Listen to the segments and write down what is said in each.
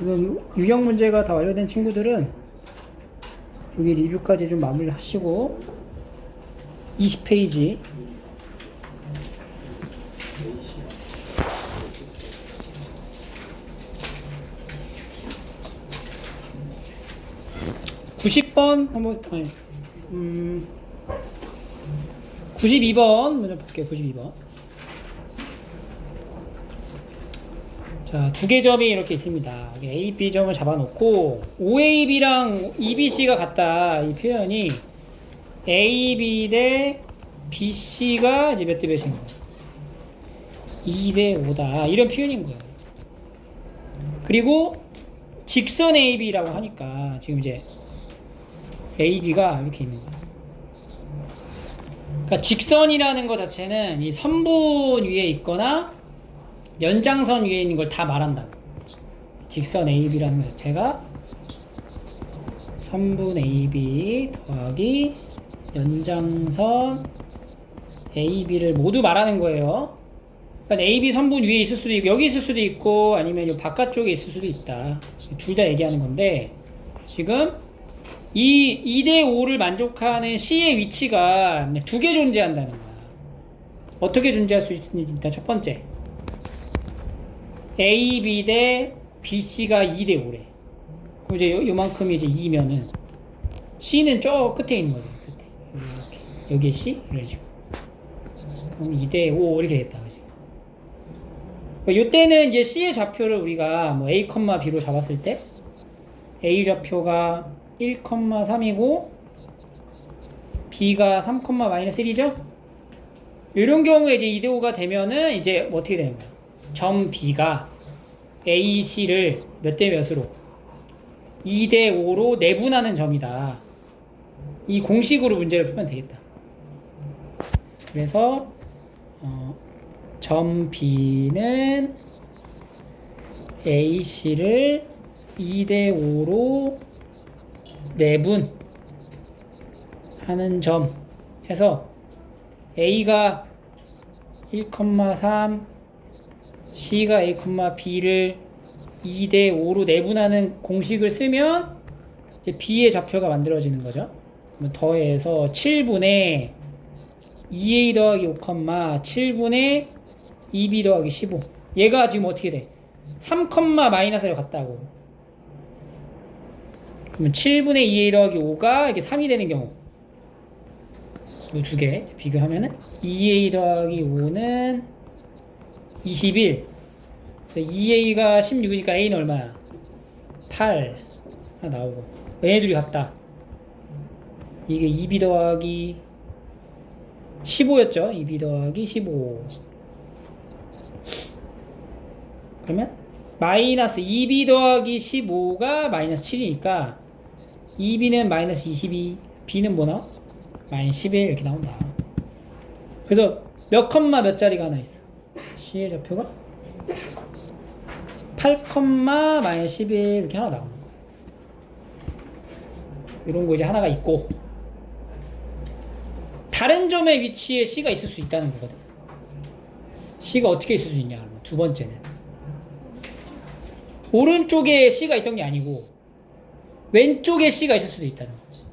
지금 유형 문제가 다 완료된 친구들은 여기 리뷰까지 좀 마무리를 하시고 20페이지 90번 한번 92번 먼저 볼게요. 92번. 자, 두 개 점이 이렇게 있습니다. A, B 점을 잡아놓고 OAB랑 EBC가 같다. 이 표현이 AB 대 BC가 이제 몇 대 몇인 거예요? 2 대 5다. 이런 표현인 거예요. 그리고 직선 AB라고 하니까 지금 이제 AB가 이렇게 있는 거예요. 그러니까 직선이라는 것 자체는 이 선분 위에 있거나 연장선 위에 있는 걸 다 말한다. 직선 AB라는 것 자체가 선분 AB 더하기 연장선 AB를 모두 말하는 거예요. 그러니까 AB 선분 위에 있을 수도 있고 여기 있을 수도 있고 아니면 이 바깥쪽에 있을 수도 있다. 둘 다 얘기하는 건데 지금 이 2대 5를 만족하는 C의 위치가 두 개 존재한다는 거야. 어떻게 존재할 수 있는지 일단 첫 번째 A, B 대 BC가 2 대 5래. 그럼 이제 요만큼이 이제 2면은 C는 저 끝에 있는 거죠. 끝에. 이렇게. 여기에 C? 이런 식으로. 그럼 2 대 5 이렇게 됐다. 그지? 요때는 이제 C의 좌표를 우리가 뭐 A, B로 잡았을 때 A 좌표가 1,3이고 B가 3,-1이죠? 이런 경우에 이제 2 대 5가 되면은 이제 뭐 어떻게 되는 거야? 점 B가 A, C를 몇 대 몇으로? 2 대 5로 내분하는 점이다. 이 공식으로 문제를 풀면 되겠다. 그래서 점 B는 A, C를 2 대 5로 내분하는 점 해서 A가 1,3 C가 A, B를 2 대 5로 내분하는 공식을 쓰면 이제 B의 좌표가 만들어지는 거죠. 그러면 더해서 7분의 2A 더하기 5, 7분의 2B 더하기 15. 얘가 지금 어떻게 돼? 3, 마이너스를 같다고. 그러면 7분의 2A 더하기 5가 이게 3이 되는 경우. 이 두 개 비교하면은 2A 더하기 5는 21. 2A가 16이니까 A는 얼마야? 8 하나 나오고. 얘네들이 같다. 이게 2B 더하기 15였죠? 2B 더하기 15. 그러면 마이너스 2B 더하기 15가 마이너스 7이니까 2B는 마이너스 22, B는 뭐 나와? 마이너스 11 이렇게 나온다. 그래서 몇 컴마 몇 자리가 하나 있어? C의 좌표가 8, 마이너스 11 이렇게 하나 나오는 거야. 이런 거 이제 하나가 있고 다른 점의 위치에 C가 있을 수 있다는 거거든. C가 어떻게 있을 수 있냐? 그러면 두 번째는 오른쪽에 C가 있던 게 아니고 왼쪽에 C가 있을 수도 있다는 거지.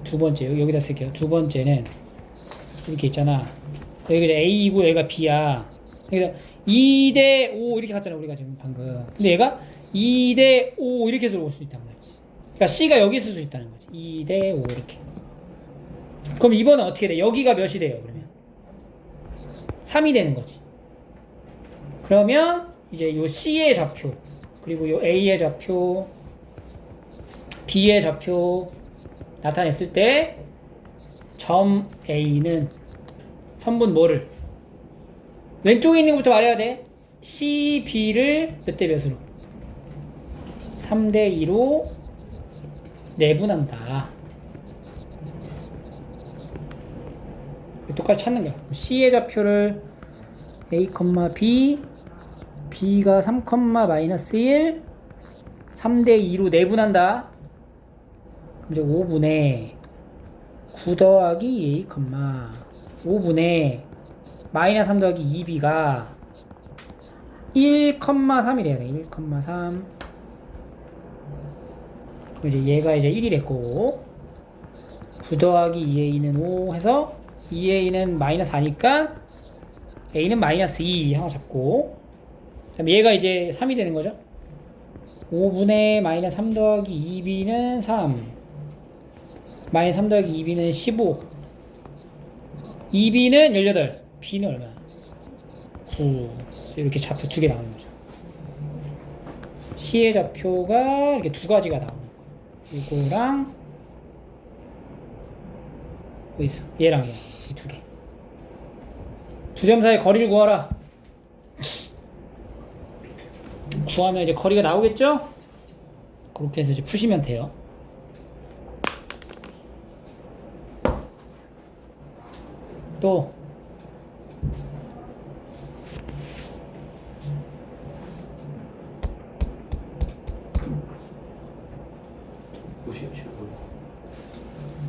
두 번째 여기다 쓸게요. 두 번째는 이렇게 있잖아. 여기가 A이고 여기가 B야. 그래서 2 대 5 이렇게 갔잖아 우리가 지금 방금. 근데 얘가 2 대 5 이렇게 해서 올 수 있단 말이지. 그러니까 C가 여기 있을 수 있다는 거지. 2 대 5 이렇게. 그럼 이번은 어떻게 돼? 여기가 몇이 돼요 그러면? 3이 되는 거지. 그러면 이제 요 C의 좌표 그리고 요 A의 좌표 B의 좌표 나타냈을 때 점 A는 선분 뭐를? 왼쪽에 있는 것부터 말해야 돼. C, B를 몇 대 몇으로? 3 대 2로 내분한다. 똑같이 찾는 거야. C의 좌표를 A, B, B가 3, 마이너스 1, 3 대 2로 내분한다. 그럼 이제 5분의 9 더하기 2, 5분의 마이너스 3 더하기 2B가 1,3이 돼야 돼. 1,3. 이제 얘가 이제 1이 됐고 9 더하기 2a는 5 해서 2a는 마이너스 4니까 a는 마이너스 2 하나 잡고 그다음에 얘가 이제 3이 되는 거죠. 5분의 마이너스 3 더하기 2b는 3 마이너스 3 더하기 2b는 15 2b는 18 b는 얼마야? 9 이렇게 좌표 두 개 나오는 거죠. C의 좌표가 이렇게 두 가지가 나오는 거예요. 이거랑 어디 있어? 얘랑 얘 이 두 개. 두 점 사이의 거리를 구하라. 구하면 이제 거리가 나오겠죠? 그렇게 해서 이제 푸시면 돼요. 또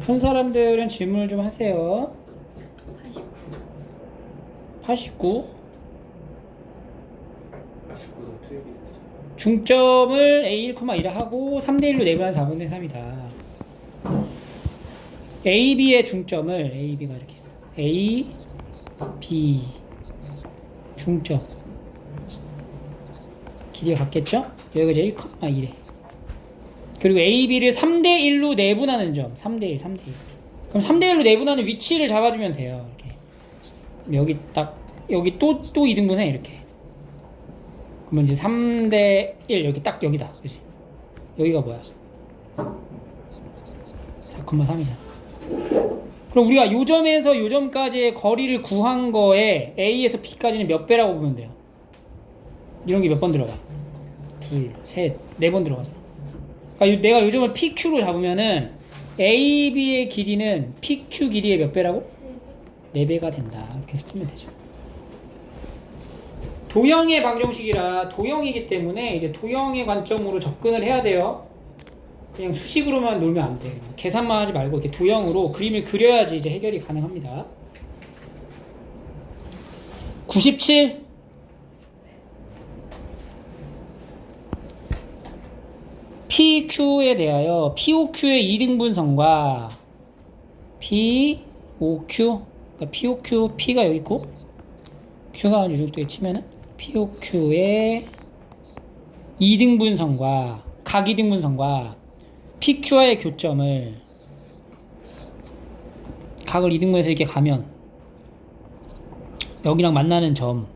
푼 사람들은 질문을 좀 하세요. 89? 89도 틀리게 됐어. 중점을 A1,1을 하고 3대1로 내분한 4분의 3이다. A, B의 중점을 A, B가 이렇게 있어. A, B 중점 길이가 같겠죠? 여기가 이제 1,1에 그리고 A, B를 3대1로 내분하는 점 3대1, 3대1 그럼 3대1로 내분하는 위치를 잡아주면 돼요. 이렇게 여기 딱 여기 또 2등분해 이렇게 그러면 이제 3대1 여기 딱 여기다 그치? 여기가 뭐야? 4,3이잖아. 그럼 우리가 요 점에서 요 점까지의 거리를 구한 거에 A에서 B까지는 몇 배라고 보면 돼요? 이런 게 몇 번 들어가? 둘, 셋, 네 번 들어가잖아. 그러니까 내가 요 점을 PQ로 잡으면은 A, B의 길이는 PQ 길이의 몇 배라고? 4배가 된다. 이렇게 해서 풀면 되죠. 도형의 방정식이라 도형이기 때문에 이제 도형의 관점으로 접근을 해야 돼요. 그냥 수식으로만 놀면 안 돼. 계산만 하지 말고 이렇게 도형으로 그림을 그려야지 이제 해결이 가능합니다. 97. PQ에 대하여 POQ의 2등분선과 POQ 그러니까 POQ, P가 여기 있고 Q가 이 정도에 치면은 POQ의 2등분선과 각 2등분선과 PQ와의 교점을 각을 2등분해서 이렇게 가면 여기랑 만나는 점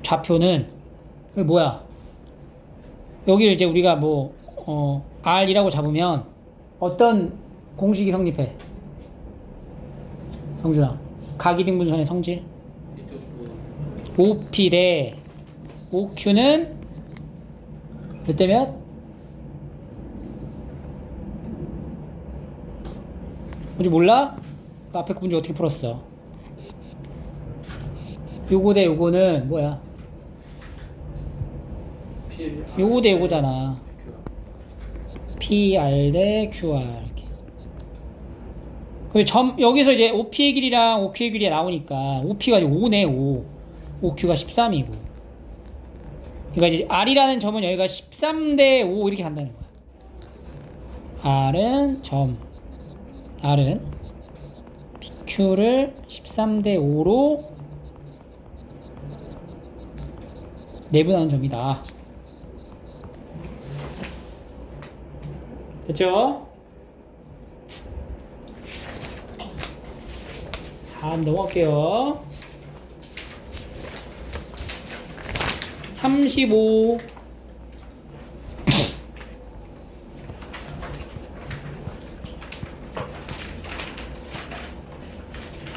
좌표는 이게 뭐야? 여기를 이제 우리가 뭐 R이라고 잡으면 어떤 공식이 성립해? 성준아 각 2등분선의 성질 OP 대 OQ는 몇 대 몇? 뭔지 몰라? 그 앞에 그 문제 어떻게 풀었어? 요거 대 요거는 뭐야? 요거 대 요거잖아. PR 대 QR 이렇게. 그럼 점 여기서 이제 OP의 길이랑 OQ의 길이가 나오니까 OP가 이제 5네 5 OQ가 13이고 그러니까 이제 R이라는 점은 여기가 13대 5 이렇게 간다는 거야. R은 PQ를 13대 5로 내분하는 점이다. 됐죠? 다음 넘어갈게요. 35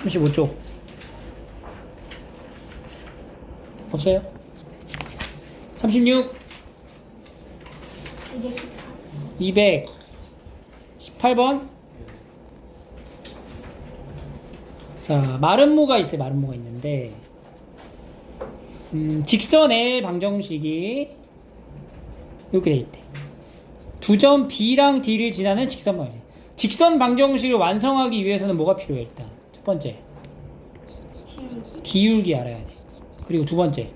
35쪽 없어요? 36 218번 자 마름모가 있어요. 마름모가 있는데 직선 L 방정식이 이렇게 돼 있대. 두 점 B랑 D를 지나는 직선 방정식. 직선 방정식을 완성하기 위해서는 뭐가 필요해? 일단 첫 번째 기울기 알아야 돼. 그리고 두 번째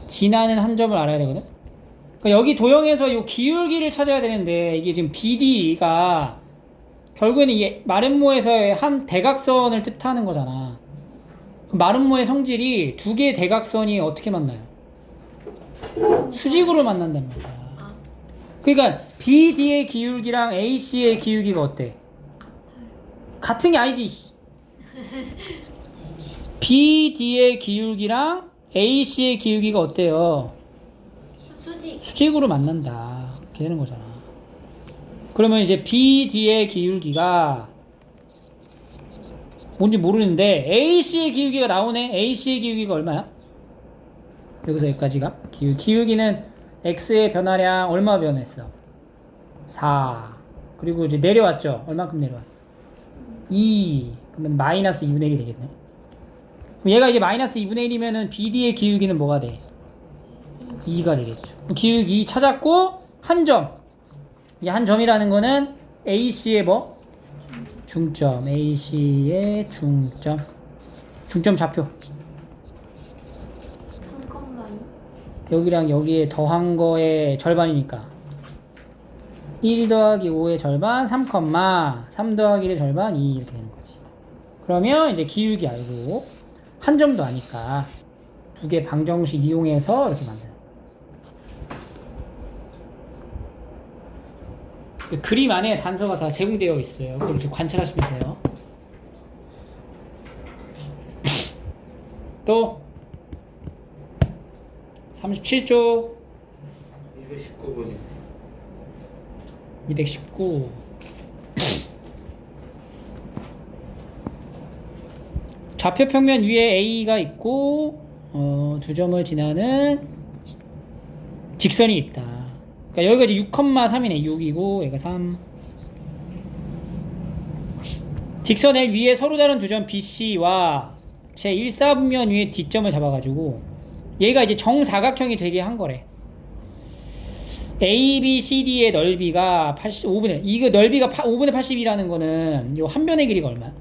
지나는 한 점을 알아야 되거든. 그러니까 여기 도형에서 이 기울기를 찾아야 되는데 이게 지금 BD가 결국에는 이 마름모에서의 한 대각선을 뜻하는 거잖아. 마름모의 성질이 두 개의 대각선이 어떻게 만나요? 수직으로 만난단 말이야. 그러니까 BD의 기울기랑 AC의 기울기가 어때? 같은 게 아니지. BD의 기울기랑 AC의 기울기가 어때요? 수직으로 만난다. 이렇게 되는 거잖아. 그러면 이제 BD의 기울기가 뭔지 모르는데 AC의 기울기가 나오네. AC의 기울기가 얼마야? 여기서 여기까지가 기울기는 X의 변화량 얼마 변했어? 4. 그리고 이제 내려왔죠. 얼만큼 내려왔어? 2. 그러면 마이너스 2분의 1이 되겠네. 그럼 얘가 이제 마이너스 2분의 1이면은 BD의 기울기는 뭐가 돼? 2가 되겠죠. 기울기 2 찾았고 한 점. 이 한 점이라는 거는 AC의 뭐? 중점. AC의 중점. 중점 좌표. 3,2 여기랑 여기에 더한 거의 절반이니까 1 더하기 5의 절반 3, 3 더하기 1의 절반 2 이렇게 되는 거지. 그러면 이제 기울기 알고 한 점도 아니까 두 개 방정식 이용해서 이렇게 만드는. 그림 안에 단서가 다 제공되어 있어요. 그걸 이렇게 관찰하시면 돼요. 또 37쪽 219번이 219 좌표 평면 위에 A가 있고 두 점을 지나는 직선이 있다. 그러니까 여기가 이제 6,3이네. 6이고 얘가 3. 직선 L 위에 서로 다른 두 점 BC와 제 1사분면 위에 D점을 잡아가지고 얘가 이제 정사각형이 되게 한 거래. ABCD의 넓이가 85분의 이거 넓이가 5분의 80이라는 거는 요 한 변의 길이가 얼마야?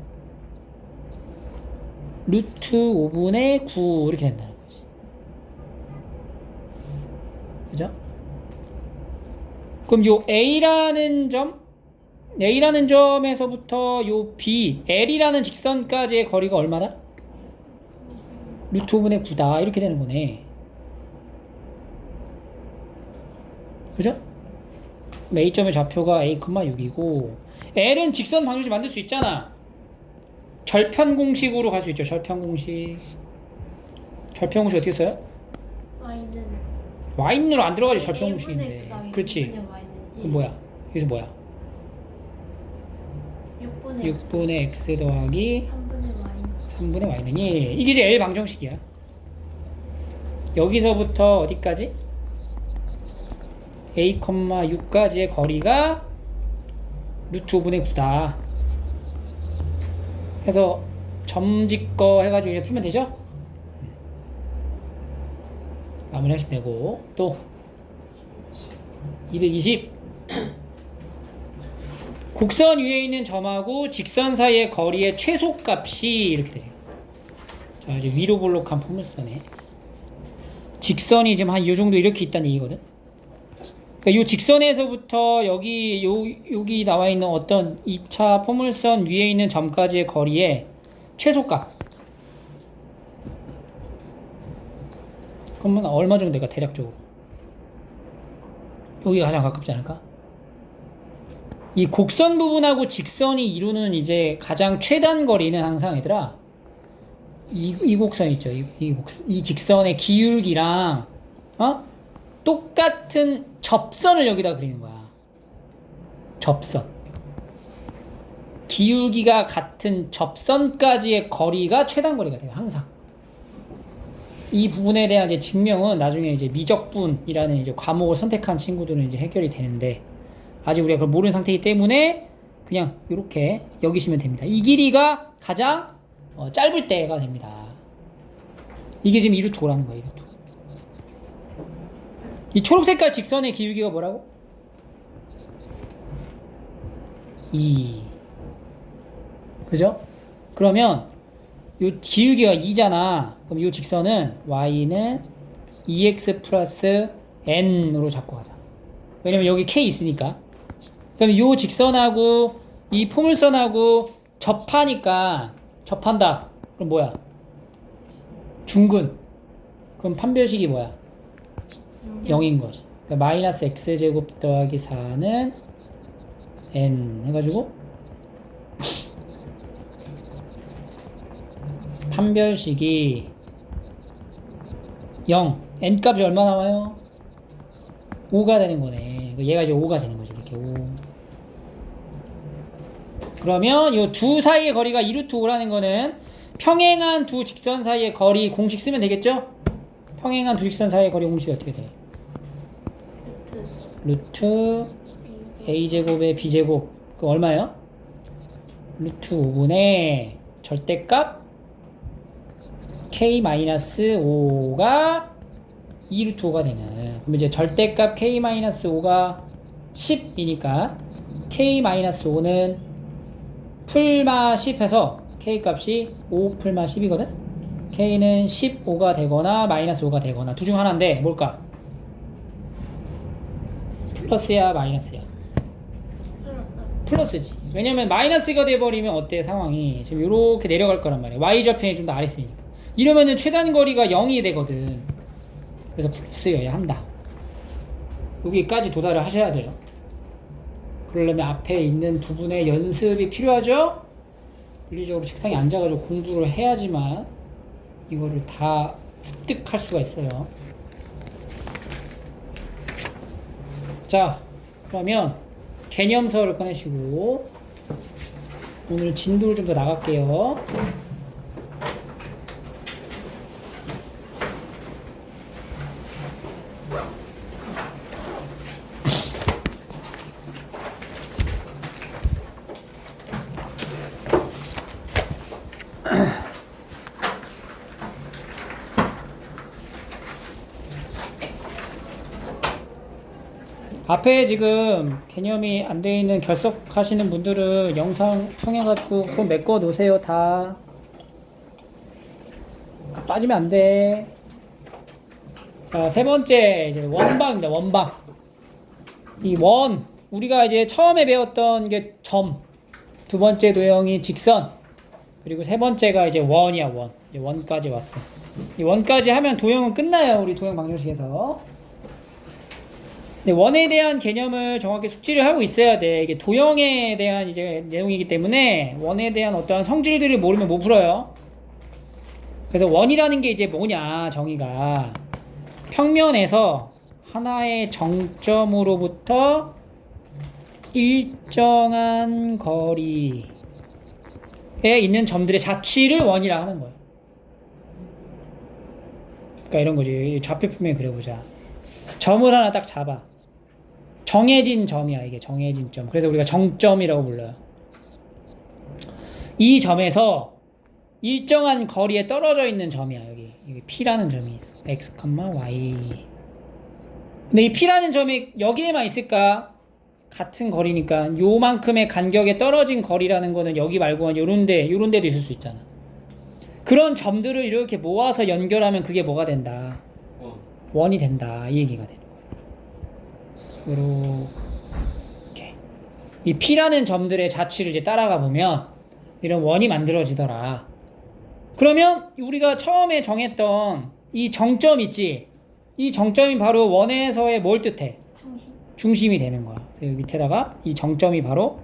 루트 5분의 9 이렇게 된다는 거지. 그죠? 그럼 요 A라는 점에서부터 요 B, L이라는 직선까지의 거리가 얼마다? 루트 5분의 9다. 이렇게 되는 거네. 그죠? A점의 좌표가 A,6이고 L은 직선 방정식 만들 수 있잖아. 절편 공식으로 갈 수 있죠. 절편 공식 어떻게 써요? Y는으로 안 들어가지. 절편 공식인데. 그렇지. 그럼 뭐야? 여기서 뭐야? 6분의 X 더하기 3분의 Y는 이게 이제 L 방정식이야. 여기서부터 어디까지? A, 6까지의 거리가 루트 5분의 9다. 해서 점짓거 해가지고 이렇게 풀면 되죠? 마무리 하시면 되고 또 220 곡선 위에 있는 점하고 직선 사이의 거리의 최소값이 이렇게 돼요. 자 이제 위로 볼록한 포물선에 직선이 지금 한 이 정도 이렇게 있다는 얘기거든. 그러니까 이 직선에서부터 여기 나와 있는 어떤 2차 포물선 위에 있는 점까지의 거리의 최소값. 그러면 얼마 정도 될까 대략적으로? 여기가 가장 가깝지 않을까? 이 곡선 부분하고 직선이 이루는 이제 가장 최단 거리는 항상 얘들아 이 곡선 있죠. 이 직선의 기울기랑 똑같은 접선을 여기다 그리는 거야. 접선. 기울기가 같은 접선까지의 거리가 최단 거리가 돼요. 항상. 이 부분에 대한 이제 증명은 나중에 이제 미적분이라는 이제 과목을 선택한 친구들은 이제 해결이 되는데 아직 우리가 그걸 모르는 상태이기 때문에 그냥 이렇게 여기시면 됩니다. 이 길이가 가장 짧을 때가 됩니다. 이게 지금 2루트 5라는 거예요. 2루트. 이 초록색깔 직선의 기울기가 뭐라고? 2. 그죠? 그러면 요 기울기가 2잖아. 그럼 요 직선은 y는 2x 플러스 n으로 잡고 가자. 왜냐면 여기 k 있으니까. 그럼 요 직선하고 이 포물선하고 접한다. 그럼 뭐야? 중근. 그럼 판별식이 뭐야? 0인 거지. 그러니까 마이너스 x제곱 더하기 4는 n 해가지고 판별식이 0. n 값이 얼마 나와요? 5가 되는 거네. 얘가 이제 5가 되는 거지. 이렇게 5. 그러면 이 두 사이의 거리가 2루트 5라는 거는 평행한 두 직선 사이의 거리 공식 쓰면 되겠죠? 평행한 두 직선 사이의 거리 공식이 어떻게 돼? 루트 a제곱에 b제곱 그 얼마예요? 루트 5분의 절대값 k-5가 2루트 5가 되는. 그럼 이제 절대값 k-5가 10이니까 k-5는 풀마 10 해서 k 값이 5 풀마 10이거든? k는 15가 되거나 마이너스 5가 되거나 둘 중 하나인데 뭘까? 플러스야 마이너스야? 플러스지. 왜냐면 마이너스가 돼버리면 어때 상황이 지금 이렇게 내려갈 거란 말이야. y좌편이 좀 더 아래 있으니까. 이러면은 최단 거리가 0이 되거든. 그래서 플러스여야 한다. 여기까지 도달을 하셔야 돼요. 그러려면 앞에 있는 부분에 연습이 필요하죠? 물리적으로 책상에 앉아가지고 공부를 해야지만 이거를 다 습득할 수가 있어요. 자, 그러면 개념서를 꺼내시고 오늘 진도를 좀 더 나갈게요. 앞에 지금 개념이 안 돼 있는 결석하시는 분들은 영상 통해가지고 꼭 메꿔 놓으세요. 다 빠지면 안 돼. 자, 세 번째 이제 원방입니다. 원방. 이 원 우리가 이제 처음에 배웠던 게 점, 두 번째 도형이 직선, 그리고 세 번째가 이제 원이야. 원. 이제 원까지 왔어. 이 원까지 하면 도형은 끝나요. 우리 도형 방정식에서. 근데 원에 대한 개념을 정확히 숙지를 하고 있어야 돼. 이게 도형에 대한 이제 내용이기 때문에 원에 대한 어떠한 성질들을 모르면 못 풀어요. 그래서 원이라는 게 이제 뭐냐, 정의가 평면에서 하나의 정점으로부터 일정한 거리에 있는 점들의 자취를 원이라 하는 거예요. 그러니까 이런 거지. 좌표표면 그려보자. 점을 하나 딱 잡아. 정해진 점이야. 이게 정해진 점. 그래서 우리가 정점이라고 불러요. 이 점에서 일정한 거리에 떨어져 있는 점이야. 여기 P라는 점이 있어. X, Y. 근데 이 P라는 점이 여기에만 있을까? 같은 거리니까 요만큼의 간격에 떨어진 거리라는 거는 여기 말고 요런 데도 있을 수 있잖아. 그런 점들을 이렇게 모아서 연결하면 그게 뭐가 된다? 원이 된다. 이 얘기가 되는 거예요. 이렇게 이 P라는 점들의 자취를 이제 따라가 보면 이런 원이 만들어지더라. 그러면 우리가 처음에 정했던 이 정점 있지? 이 정점이 바로 원에서의 뭘 뜻해? 중심이 되는 거야. 여기 밑에다가 이 정점이 바로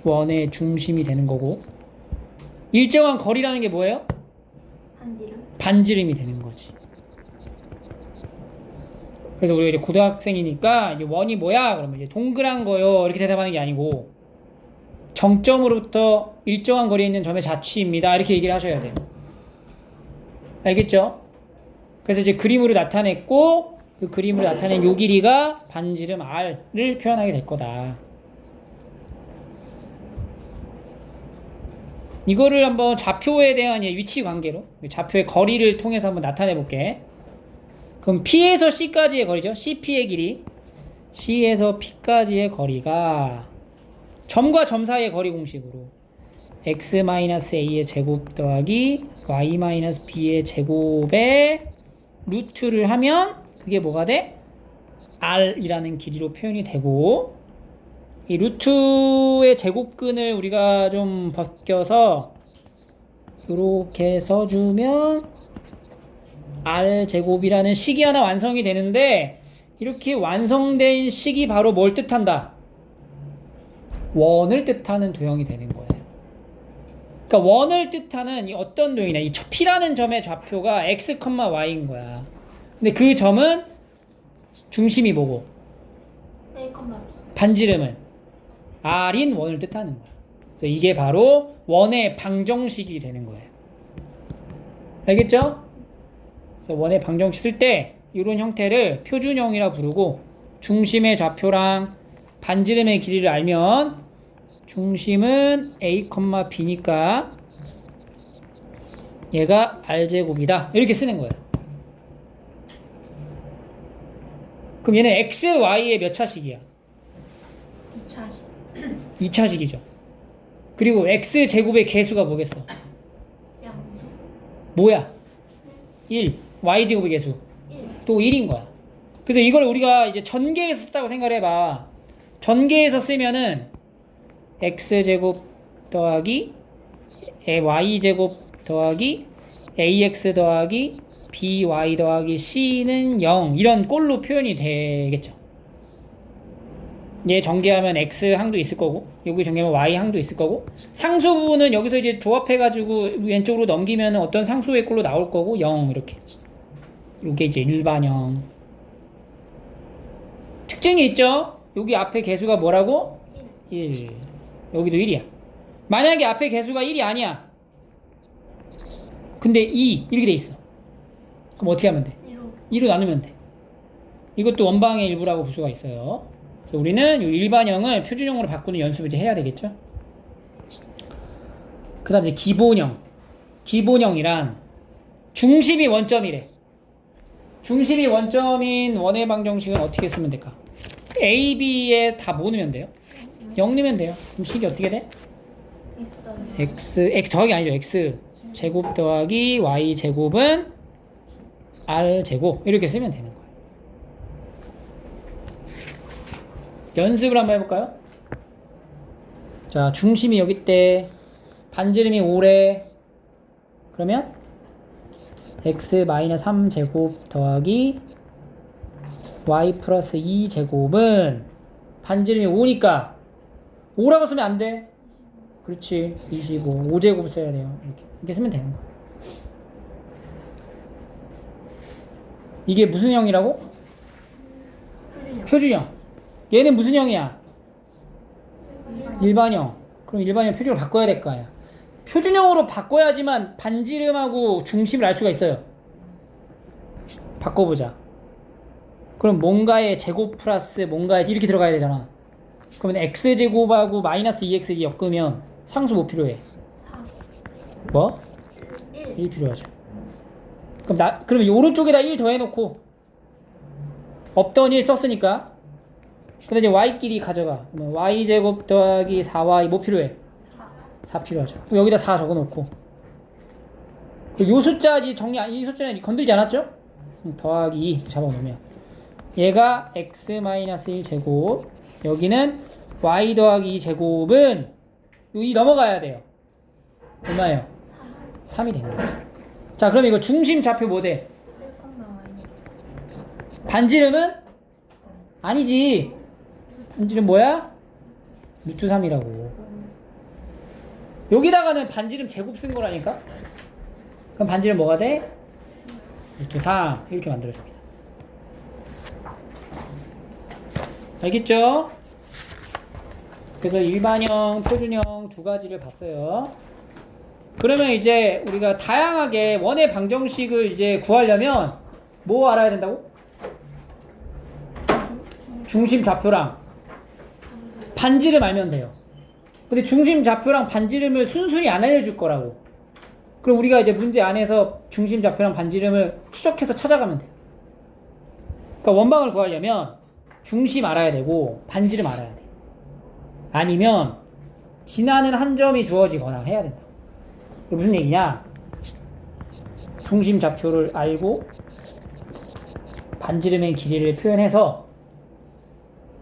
원의 중심이 되는 거고, 일정한 거리라는 게 뭐예요? 반지름이 되는 거지. 그래서 우리가 이제 고등학생이니까 이제 원이 뭐야? 그러면 이제 동그란 거요. 이렇게 대답하는 게 아니고 정점으로부터 일정한 거리에 있는 점의 자취입니다. 이렇게 얘기를 하셔야 돼요. 알겠죠? 그래서 이제 그림으로 나타냈고 그 그림으로 나타낸 요 길이가 반지름 R을 표현하게 될 거다. 이거를 한번 좌표에 대한 위치 관계로, 좌표의 거리를 통해서 한번 나타내 볼게. 그럼 P에서 C까지의 거리죠. CP의 길이. C에서 P까지의 거리가 점과 점 사이의 거리 공식으로 x-a의 제곱 더하기 y-b의 제곱에 루트를 하면 그게 뭐가 돼? r이라는 길이로 표현이 되고, 이 루트의 제곱근을 우리가 좀 벗겨서 이렇게 써주면 r제곱이라는 식이 하나 완성이 되는데, 이렇게 완성된 식이 바로 뭘 뜻한다? 원을 뜻하는 도형이 되는 거예요. 그러니까 원을 뜻하는 이 어떤 도형이냐, 이 P라는 점의 좌표가 x, y인 거야. 근데 그 점은 중심이 뭐고 A, B. 반지름은 r인 원을 뜻하는 거야. 그래서 이게 바로 원의 방정식이 되는 거예요. 알겠죠? 그래서 원의 방정식 쓸 때 이런 형태를 표준형이라 부르고, 중심의 좌표랑 반지름의 길이를 알면 중심은 a, b니까 얘가 r제곱이다 이렇게 쓰는 거예요. 그럼 얘는 x, y의 몇 차식이야? 2차식. 2차식이죠. 그리고 x제곱의 개수가 뭐겠어? 양수. 뭐야? 1. y제곱의 개수 1. 또 1인 거야. 그래서 이걸 우리가 이제 전개해서 썼다고 생각을 해봐. 전개해서 쓰면은 x제곱 더하기 y제곱 더하기 ax 더하기 by 더하기 c는 0 이런 꼴로 표현이 되겠죠. 얘 전개하면 x 항도 있을 거고, 여기 전개하면 y 항도 있을 거고, 상수 부분은 여기서 이제 조합해가지고 왼쪽으로 넘기면 어떤 상수의 꼴로 나올 거고, 0 이렇게. 이게 이제 일반형. 특징이 있죠? 여기 앞에 개수가 뭐라고? 1. 여기도 1이야. 만약에 앞에 개수가 1이 아니야. 근데 2 이렇게 돼 있어. 그럼 어떻게 하면 돼? 2로 나누면 돼. 이것도 원방의 일부라고 볼 수가 있어요. 그래서 우리는 이 일반형을 표준형으로 바꾸는 연습을 이제 해야 되겠죠? 그 다음 이제 기본형. 기본형이란 중심이 원점이래. 중심이 원점인 원의 방정식은 어떻게 쓰면 될까? A, B에 다 뭐 넣으면 돼요? 0 넣으면 돼요. 그럼 식이 어떻게 돼? x 더하기 아니죠. x 제곱 더하기 y 제곱은 r 제곱 이렇게 쓰면 되는 거예요. 연습을 한번 해볼까요? 자, 중심이 여기 있대. 반지름이 5래. 그러면 x-3 제곱 더하기 y 플러스 2 제곱은 반지름이 5니까 5라고 쓰면 안 돼. 그렇지. 25. 5제곱 써야 돼요. 이렇게 쓰면 되는 거야. 이게 무슨 형이라고? 표준형. 얘는 무슨 형이야? 일반형. 그럼 일반형 표준으로 바꿔야 될 거 아니야. 표준형으로 바꿔야지만 반지름하고 중심을 알 수가 있어요. 바꿔보자. 그럼 뭔가의 제곱 플러스 뭔가의 이렇게 들어가야 되잖아. 그러면 x제곱하고 마이너스 2x 엮으면 상수 뭐 필요해? 4. 뭐? 1 필요하죠. 그럼 오른쪽에다 1 더해놓고 없던 1 썼으니까, 근데 이제 y끼리 가져가. 그러면 y제곱 더하기 4y 뭐 필요해? 4 필요하죠. 그럼 여기다 4 적어놓고, 요 숫자지 이 숫자는 건들지 않았죠? 더하기 2 잡아놓으면 얘가 x-1 제곱, 여기는 y 더하기 2 제곱은 이 넘어가야 돼요. 얼마예요? 3이 되는 거죠. 자, 그럼 이거 중심 좌표 뭐 돼? 반지름은? 아니지. 반지름 뭐야? 루트 3이라고. 여기다가는 반지름 제곱 쓴 거라니까? 그럼 반지름 뭐가 돼? 루트 3 이렇게 만들어줍니다. 알겠죠? 그래서 일반형, 표준형 두 가지를 봤어요. 그러면 이제 우리가 다양하게 원의 방정식을 이제 구하려면 뭐 알아야 된다고? 중심 좌표랑 반지름 알면 돼요. 근데 중심 좌표랑 반지름을 순순히 안 알려줄 거라고. 그럼 우리가 이제 문제 안에서 중심 좌표랑 반지름을 추적해서 찾아가면 돼요. 그러니까 원방을 구하려면 중심 알아야 되고 반지름 알아야 돼. 아니면 지나는 한 점이 주어지거나 해야 된다. 이게 무슨 얘기냐? 중심 좌표를 알고 반지름의 길이를 표현해서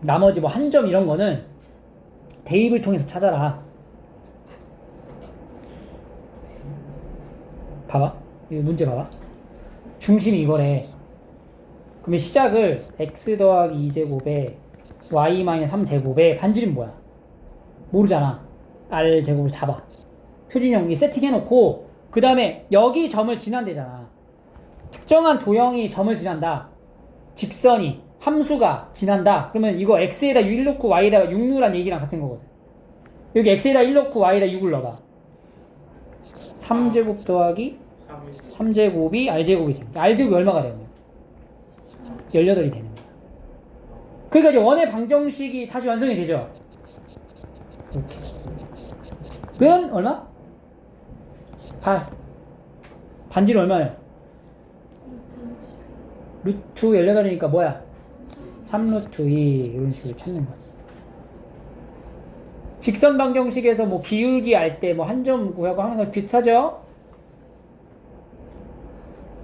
나머지 뭐 한 점 이런 거는 대입을 통해서 찾아라. 봐봐. 이 문제 봐봐. 중심이 이거래. 그러면 시작을 x 더하기 2제곱에 y 마이너스 3제곱에 반지름 뭐야? 모르잖아. r 제곱을 잡아. 표준형 이 세팅해놓고 그 다음에 여기 점을 지난대잖아. 특정한 도형이 점을 지난다. 직선이 함수가 지난다. 그러면 이거 x에다 1 넣고 y에다가 6 넣으란 얘기랑 같은 거거든. 여기 x에다 1 넣고 y에다 6을 넣어봐. 3제곱 더하기 3제곱이 r제곱이 됩니다. r제곱이 얼마가 되는 거야? 18이 되는 거야. 그러니까 이제 원의 방정식이 다시 완성이 되죠. 이렇게. 은 얼마? 8. 반지름 얼마예요? 루트 18이니까 뭐야? 3루트 2 이런 식으로 찾는 거지. 직선 방정식에서 뭐 기울기 알 때 뭐 한 점 구하고 하는 거 비슷하죠?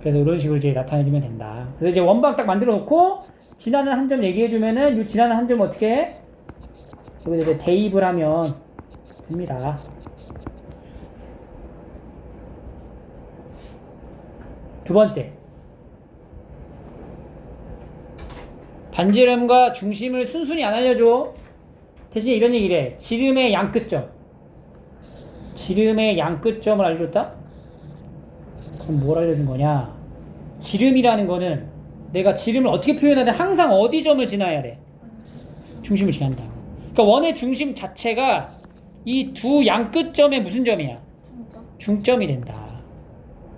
그래서 이런 식으로 이제 나타내주면 된다. 그래서 이제 원방 딱 만들어 놓고 지나는 한 점 얘기해주면은 이 지나는 한 점 어떻게 해? 여기서 이제 대입을 하면 됩니다. 두 번째. 반지름과 중심을 순순히 안 알려줘. 대신에 이런 얘기를 해. 지름의 양끝점. 지름의 양끝점을 알려줬다? 그럼 뭘 알려준 거냐? 지름이라는 거는 내가 지름을 어떻게 표현하든 항상 어디 점을 지나야 돼? 중심을 지난다. 그러니까 원의 중심 자체가 이 두 양끝점의 무슨 점이야? 중점이 된다.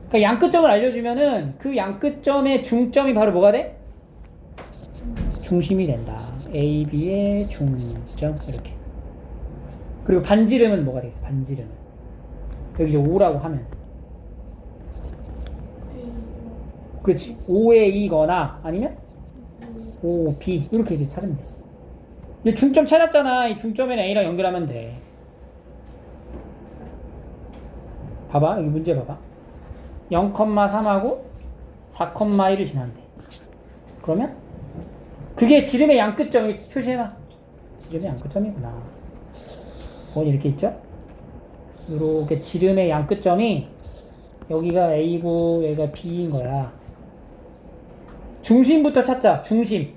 그러니까 양끝점을 알려주면은 그 양끝점의 중점이 바로 뭐가 돼? 중심이 된다. A, B의 중점 이렇게. 그리고 반지름은 뭐가 되겠어? 반지름은 여기 이제 5라고 하면 그렇지. 5의 2거나 아니면 5, B 이렇게 이제 찾으면 되지. 이 중점 찾았잖아. 이 중점에는 A랑 연결하면 돼. 봐봐. 여기 문제 봐봐. 0,3하고 4,1을 지난대. 그러면 그게 지름의 양끝점 이렇게 표시해놔. 지름의 양끝점이구나. 원이 이렇게 있죠? 이렇게 지름의 양끝점이 여기가 A고 여기가 B인 거야. 중심부터 찾자. 중심.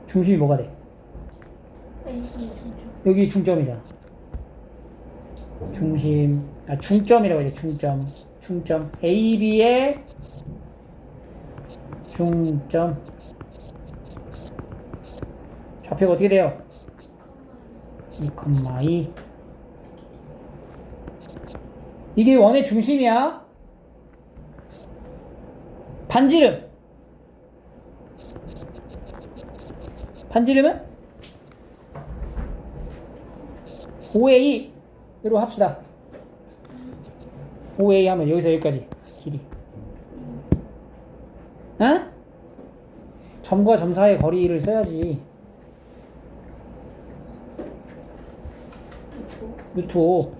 중심이 뭐가 돼? 여기 중점이잖아. 중심. 중점이라고 하죠. 중점. 중점. A, B의 중점. 좌표가 어떻게 돼요? 2,2. 이게 원의 중심이야. 반지름. 반지름은 5A 로 합시다. 5A 하면 여기서 여기까지 길이. 어? 점과 점 사이의 거리를 써야지. 루트 5.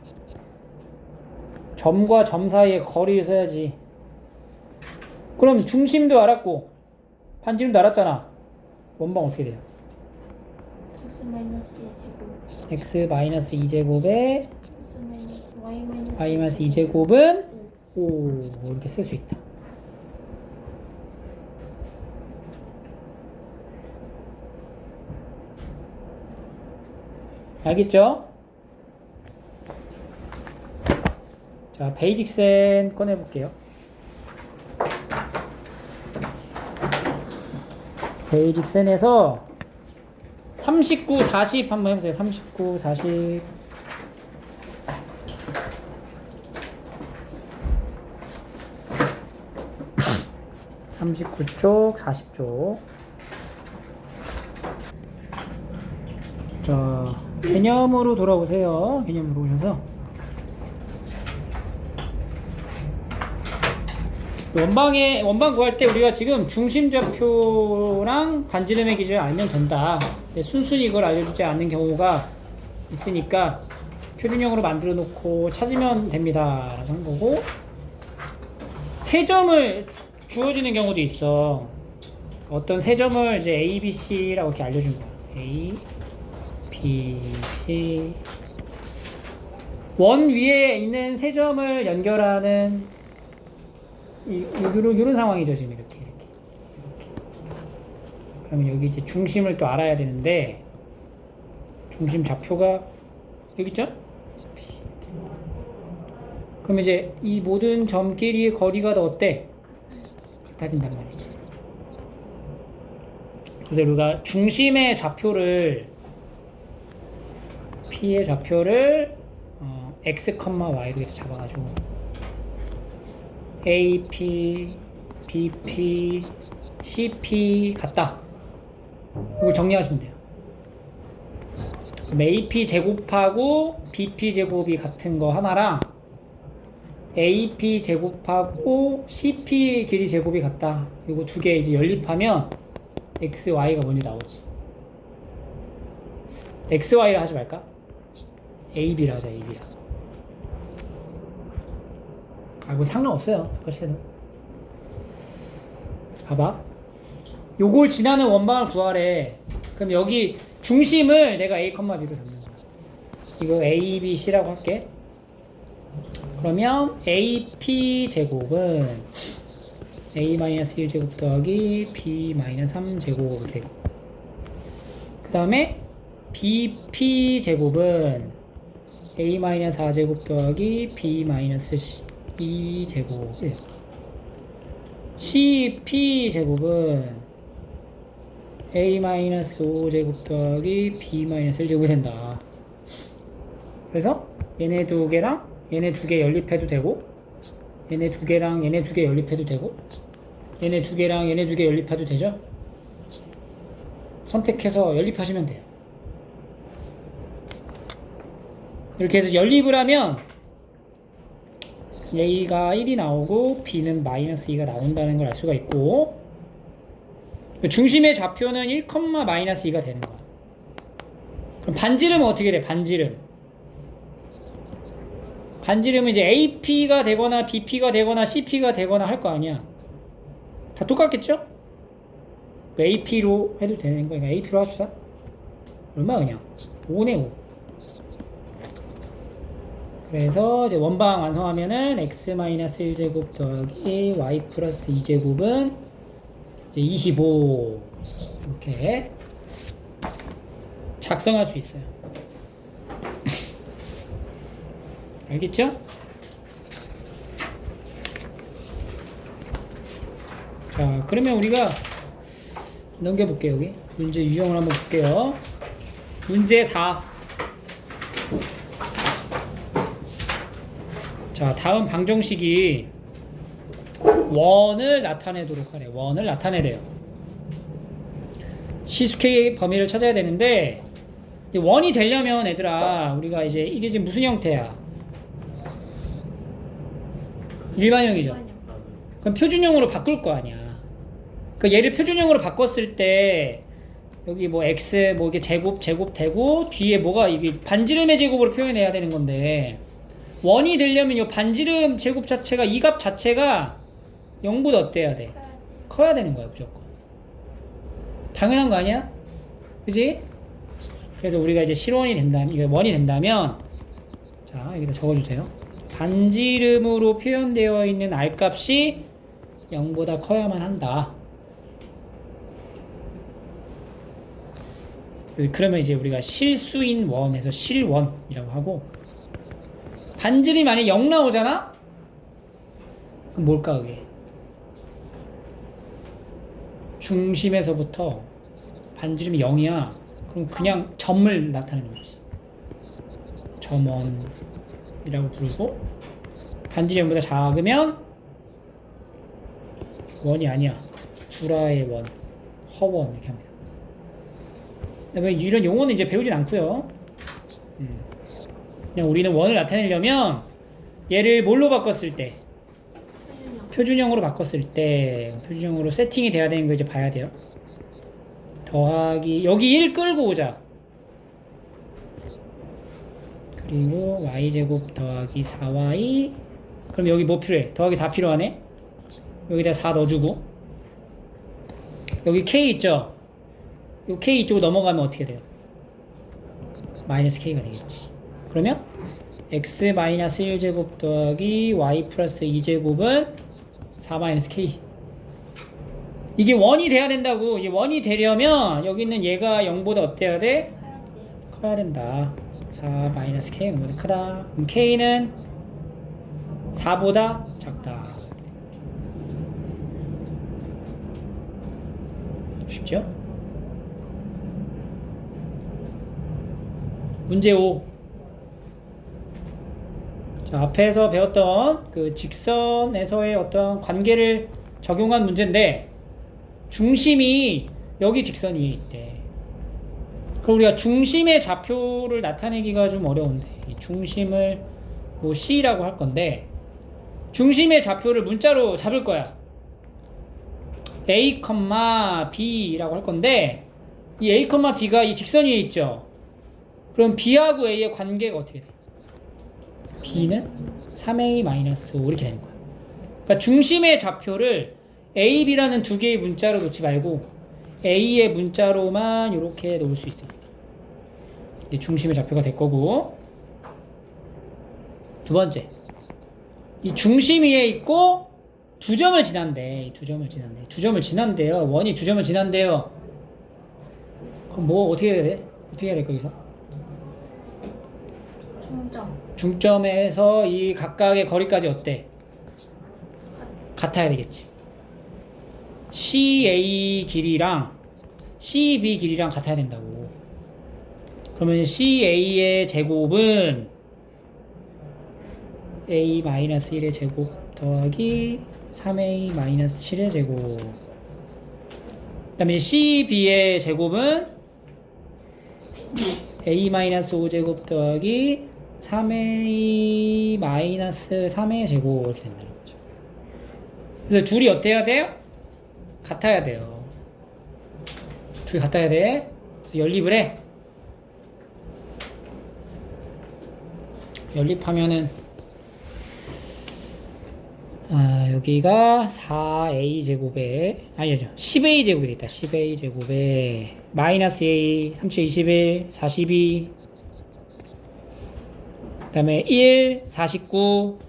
점과 점 사이의 거리를 써야지. 그럼 중심도 알았고 반지름도 알았잖아. 원방 어떻게 돼요? x 마이너스 2제곱에 y 마이너스 2제곱은 5 이렇게 쓸 수 있다. 알겠죠? 자, 베이직센 꺼내볼게요. 베이직센에서 39, 40 한번 해보세요. 39, 40. (39쪽) (40쪽) 자, 개념으로 돌아오세요. 개념으로 오셔서 원방 구할 때 우리가 지금 중심좌표랑 반지름의 기준을 알면 된다. 근데 순순히 이걸 알려주지 않는 경우가 있으니까 표준형으로 만들어 놓고 찾으면 됩니다 라고 한 거고, 세 점을 주어지는 경우도 있어. 어떤 세 점을 이제 A, B, C라고 이렇게 알려준 거야. A, B, C. 원 위에 있는 세 점을 연결하는 이런 상황이죠, 지금 이렇게. 그러면 여기 이제 중심을 또 알아야 되는데, 중심 좌표가 여기 있죠? 그럼 이제 이 모든 점끼리의 거리가 더 어때? 같아진단 말이지. 그래서 우리가 중심의 좌표를, P의 좌표를 X, Y로 이렇게 잡아가지고 AP, BP, CP 같다. 이걸 정리하시면 돼요. 그럼 AP 제곱하고 BP 제곱이 같은 거 하나랑 AP 제곱하고 CP 길이 제곱이 같다. 이거 두 개 이제 연립하면 X, Y가 먼저 나오지. X, Y라 하지 말까? AB라 하자, AB라. 뭐 상관없어요. 그렇게 해도. 봐봐. 요걸 지나는 원방을 구하래. 그럼 여기 중심을 내가 A, B로 잡는 거야. 이거 A, B, C라고 할게. 그러면 AP 제곱은 A-1제곱 더하기 B-3제곱 되고, 그 다음에 BP 제곱은 A-4제곱 더하기 B-2제곱, CP 제곱은 A-5제곱 더하기 B-1제곱이 된다. 그래서 얘네 두 개랑 얘네 두 개 연립해도 되고, 얘네 두 개랑 얘네 두 개 연립해도 되고, 얘네 두 개랑 얘네 두 개 연립해도 되죠? 선택해서 연립하시면 돼요. 이렇게 해서 연립을 하면 A가 1이 나오고 B는 -2가 나온다는 걸 알 수가 있고, 중심의 좌표는 1, -2가 되는 거야. 그럼 반지름은 어떻게 돼? 반지름은 이제 AP가 되거나 BP가 되거나 CP가 되거나 할 거 아니야. 다 똑같겠죠? AP로 해도 되는 거니까 AP로 합시다. 얼마 그냥 5네 5. 그래서 이제 원방 완성하면은 x-1제곱 더하기 y 플러스 2제곱은 이제 25 이렇게 작성할 수 있어요. 알겠죠? 자, 그러면 우리가 넘겨볼게요. 여기 문제 유형을 한번 볼게요. 문제 4. 자, 다음 방정식이 원을 나타내도록 하래. 원을 나타내래요. 시수케의 범위를 찾아야 되는데, 원이 되려면 얘들아, 우리가 이제 이게 지금 무슨 형태야? 일반형이죠. 그럼 표준형으로 바꿀 거 아니야. 그 얘를 표준형으로 바꿨을 때 여기 뭐 x 뭐 이게 제곱 되고, 뒤에 뭐가 이게 반지름의 제곱으로 표현해야 되는 건데, 원이 되려면 이 반지름 제곱 자체가, 이 값 자체가 0보다 어때야 돼? 커야 되는 거야, 무조건. 당연한 거 아니야? 그지? 그래서 우리가 이제 실원이 된다면, 이게 원이 된다면, 자, 여기다 적어주세요. 반지름으로 표현되어 있는 R 값이 0보다 커야만 한다. 그러면 이제 우리가 실수인 원에서 실원이라고 하고, 반지름이 만약에 0 나오잖아? 그럼 뭘까 그게? 중심에서부터 반지름이 0이야. 그럼 그냥 점을 나타내는 거지. 점원이라고 부르고, 반지름이 0보다 작으면 원이 아니야. 불화의 원, 허원 이렇게 합니다. 그다음에 이런 용어는 이제 배우진 않고요. 그냥 우리는 원을 나타내려면 얘를 뭘로 바꿨을 때? 표준형으로 바꿨을 때, 표준형으로 세팅이 돼야 되는 거 이제 봐야 돼요. 더하기, 여기 1 끌고 오자. 그리고 y제곱 더하기 4y. 그럼 여기 뭐 필요해? 더하기 4 필요하네. 여기다 4 넣어주고, 여기 k 있죠? 요 k 이쪽으로 넘어가면 어떻게 돼요? 마이너스 k가 되겠지. 그러면 x 마이너스 1제곱 더하기 y 플러스 2제곱은 4 마이너스 k. 이게 원이 돼야 된다고. 이게 원이 되려면 여기 있는 얘가 0보다 어때야 돼? 커야 된다. 4 마이너스 k가 0보다 크다. 그럼 k는 4보다 작다. 쉽죠? 문제 5. 자, 앞에서 배웠던 그 직선에서의 어떤 관계를 적용한 문제인데, 중심이 여기 직선 위에 있대. 그럼 우리가 중심의 좌표를 나타내기가 좀 어려운데, 이 중심을 뭐 C라고 할 건데, 중심의 좌표를 문자로 잡을 거야. A, B라고 할 건데, 이 A, B가 이 직선 위에 있죠. 그럼 B하고 A의 관계가 어떻게 돼? B는 3A-5 이렇게 되는 거야. 그러니까 중심의 좌표를 A, B라는 두 개의 문자로 놓지 말고 A의 문자로만 이렇게 놓을 수 있습니다. 이게 중심의 좌표가 될 거고, 두 번째, 이 중심 위에 있고 두 점을 지난대. 두 점을 지난대요. 원이 두 점을 지난대요. 그럼 뭐 어떻게 해야 돼? 어떻게 해야 돼 거기서? 중점에서 이 각각의 거리까지 어때? 같아야 되겠지. CA 길이랑 CB 길이랑 같아야 된다고. 그러면 CA의 제곱은 A-1의 제곱 더하기 3A-7의 제곱. 그 다음에 CB의 제곱은 A-5제곱 더하기 3A-3의 제곱 이렇게 된다는 거죠. 그래서 둘이 어때야 돼요? 같아야 돼요. 둘이 같아야 돼. 그래서 연립을 해. 연립하면은 여기가 4a 제곱에 아니죠 10a 제곱이 있다. 10a 제곱에 마이너스 a 37, 21, 42 그 다음에 1, 49,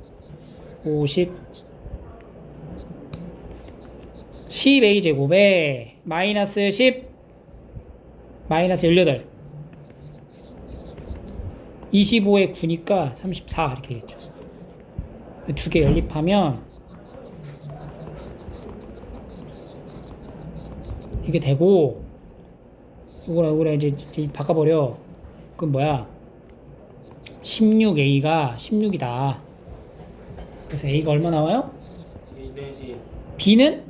50 10a 제곱에 마이너스 10 마이너스 18 25에 9니까 34 이렇게 되겠죠. 두 개 연립하면 이게 되고, 이거랑 이제 바꿔버려. 그럼 뭐야? 16a가 16이다. 그래서 a가 얼마 나와요? b는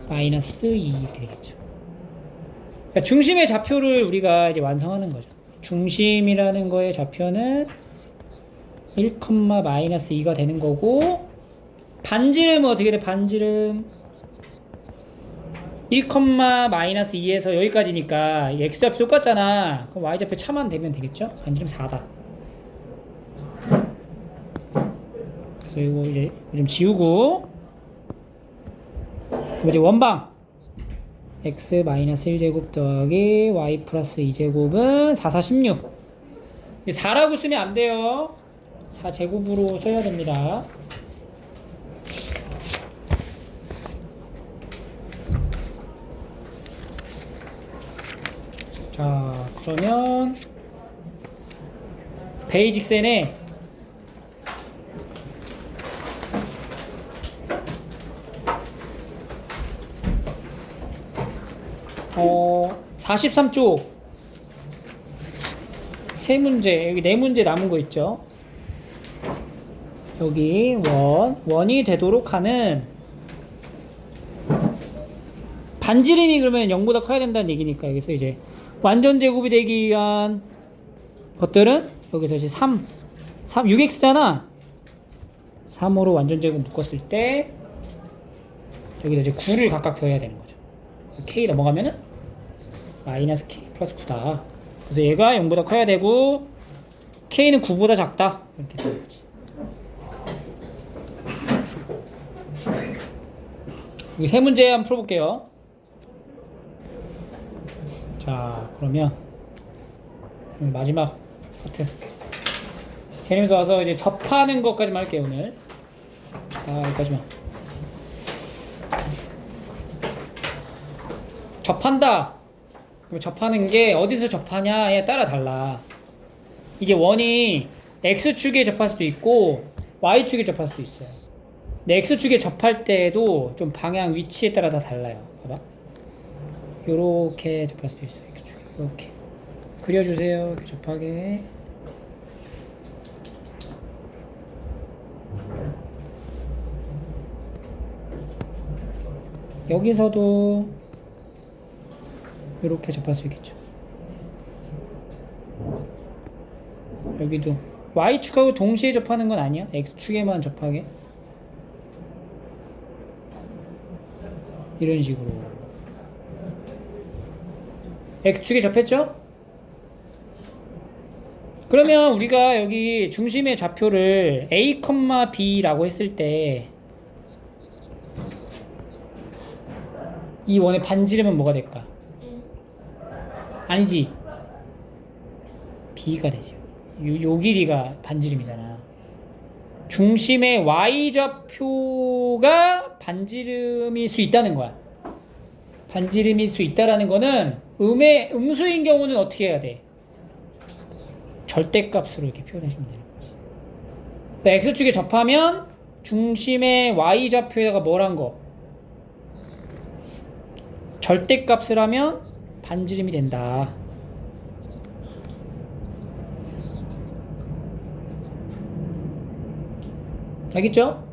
마이너스 2 이렇게 되겠죠. 그러니까 중심의 좌표를 우리가 이제 완성하는 거죠. 중심이라는 거의 좌표는 1, 마이너스 2가 되는 거고, 반지름은 어떻게 돼? 반지름 1, 마이너스 2에서 여기까지니까 x좌표 똑같잖아. 그럼 y좌표 차만 되면 되겠죠? 반지름 4다. 그래서 이거 이제 좀 지우고, 이제 원방 x 마이너스 1제곱 더하기 y 플러스 2제곱은 4, 4, 16. 4라고 쓰면 안 돼요. 4제곱으로 써야 됩니다. 자, 그러면 베이직센에 43쪽 세 문제, 여기 네 문제 남은 거 있죠. 여기 원이 되도록 하는 반지름이 그러면 0보다 커야 된다는 얘기니까, 여기서 이제 완전 제곱이 되기 위한 것들은 여기서 이제 6x잖아. 3으로 완전 제곱 묶었을 때 여기다 이제 9를 각각 더해야 되는 거죠. k 넘어가면은 마이너스 k 플러스 9다. 그래서 얘가 0보다 커야 되고, K는 9보다 작다. 이렇게 되는 거지. 여기 세 문제 한번 풀어볼게요. 자, 그러면 마지막 파트. 개념에서 와서 이제 접하는 것까지만 할게요, 오늘. 여기까지만. 접한다. 그럼 접하는 게 어디서 접하냐에 따라 달라. 이게 원이 X축에 접할 수도 있고 Y축에 접할 수도 있어요. 근데 X축에 접할 때도 좀 방향 위치에 따라 다 달라요. 봐봐. 요렇게 접할 수도 있어요. X축에. 요렇게. 그려주세요. 이렇게 접하게. 여기서도 이렇게 접할 수 있겠죠. 여기도 Y축하고 동시에 접하는 건 아니야. X축에만 접하게. 이런 식으로. X축에 접했죠? 그러면 우리가 여기 중심의 좌표를 A, B라고 했을 때 이 원의 반지름은 뭐가 될까? 아니지. B가 되죠. 요 길이가 반지름이잖아. 중심의 Y좌표가 반지름일 수 있다는 거야. 반지름일 수 있다라는 거는 음수인 경우는 어떻게 해야 돼? 절대값으로 이렇게 표현하시면 되는 거지. X축에 접하면 중심의 Y좌표에다가 뭐란 거? 절대값을 하면 반지름이 된다. 알겠죠?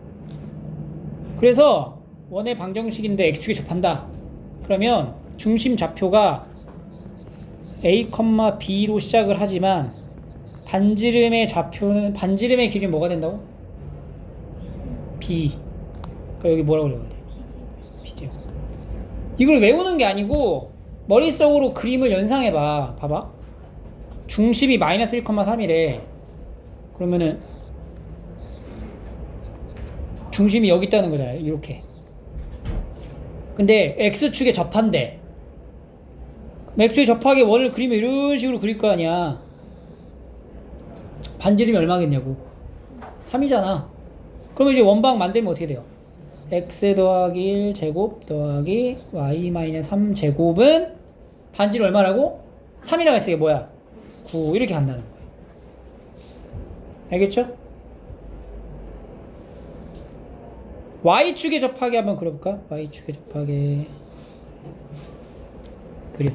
그래서 원의 방정식인데 X축에 접한다. 그러면 중심 좌표가 A, B로 시작을 하지만 반지름의 좌표는 반지름의 길이 뭐가 된다고? B. 그러니까 여기 뭐라고 그래야 돼? B제곱. 이걸 외우는 게 아니고 머릿속으로 그림을 연상해봐. 봐봐. 중심이 마이너스 1,3이래. 그러면은 중심이 여기 있다는 거잖아요. 이렇게. 근데 X축에 접한대. X축에 접하게 원을 그리면 이런 식으로 그릴 거 아니야. 반지름이 얼마겠냐고. 3이잖아. 그러면 이제 원방 만들면 어떻게 돼요? x 더하기 1 제곱 더하기 y 마이너스 3 제곱은 반지름 얼마라고? 3이라고 했으니까 뭐야? 9 이렇게 간다는 거예요. 알겠죠? y축에 접하게 한번 그려볼까? y축에 접하게 그려.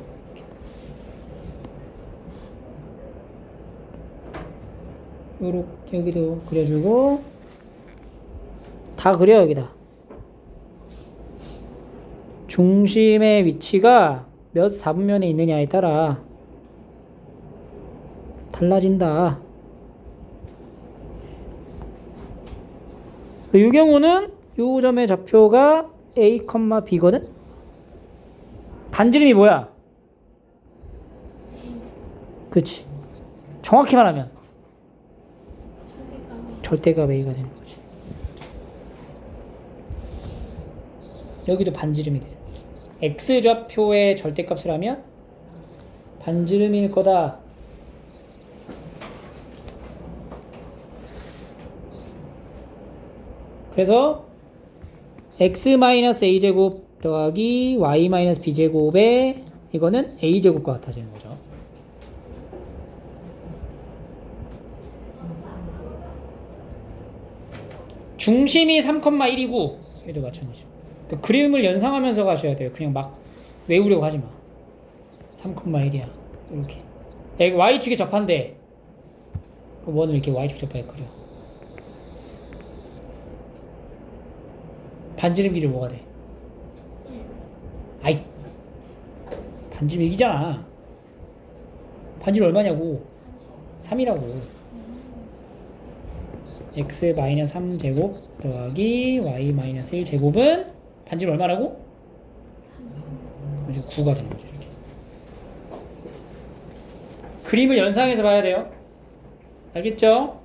요렇게 여기도 그려주고 다 그려 여기다. 중심의 위치가 몇 사분면에 있느냐에 따라 달라진다. 이 경우는 이 점의 좌표가 A, B거든? 반지름이 뭐야? 그치. 정확히 말하면 절대값 A가 되는 거지. 여기도 반지름이 돼. X좌표의 절대값을 하면 반지름일 거다. 그래서 x-a제곱 더하기 y-b제곱에 이거는 a제곱과 같아지는 거죠. 중심이 3,1이고 얘도 마찬가지로. 그림을 연상하면서 가셔야 돼요. 그냥 막 외우려고 하지 마. 3,1이야. 이렇게. y축에 접한대. 원을 이렇게 y축 접하게 그려. 반지름 길이 뭐가 돼? 아이, 반지름 이기잖아. 반지름 얼마냐고? 3이라고. x-3제곱 더하기 y-1제곱은 반지름 얼마라고? 9가 되는 거죠. 이렇게. 그림을 연상해서 봐야 돼요. 알겠죠?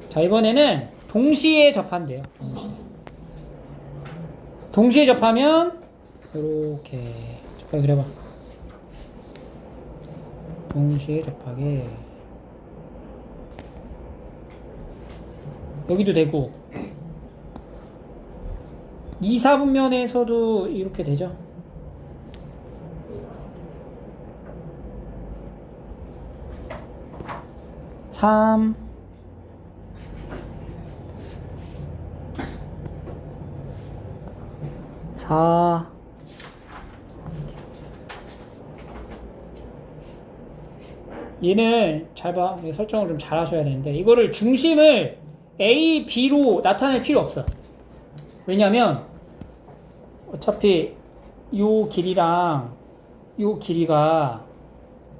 자, 이번에는 동시에 접한대요. 동시에 접하면 이렇게 접하게 그려봐. 동시에 접하게 여기도 되고 2, 4분면에서도 이렇게 되죠. 삼 4 얘는 잘 봐. 설정을 좀 잘 하셔야 되는데 이거를 중심을 A, B로 나타낼 필요 없어. 왜냐면 어차피 요 길이랑 요 길이가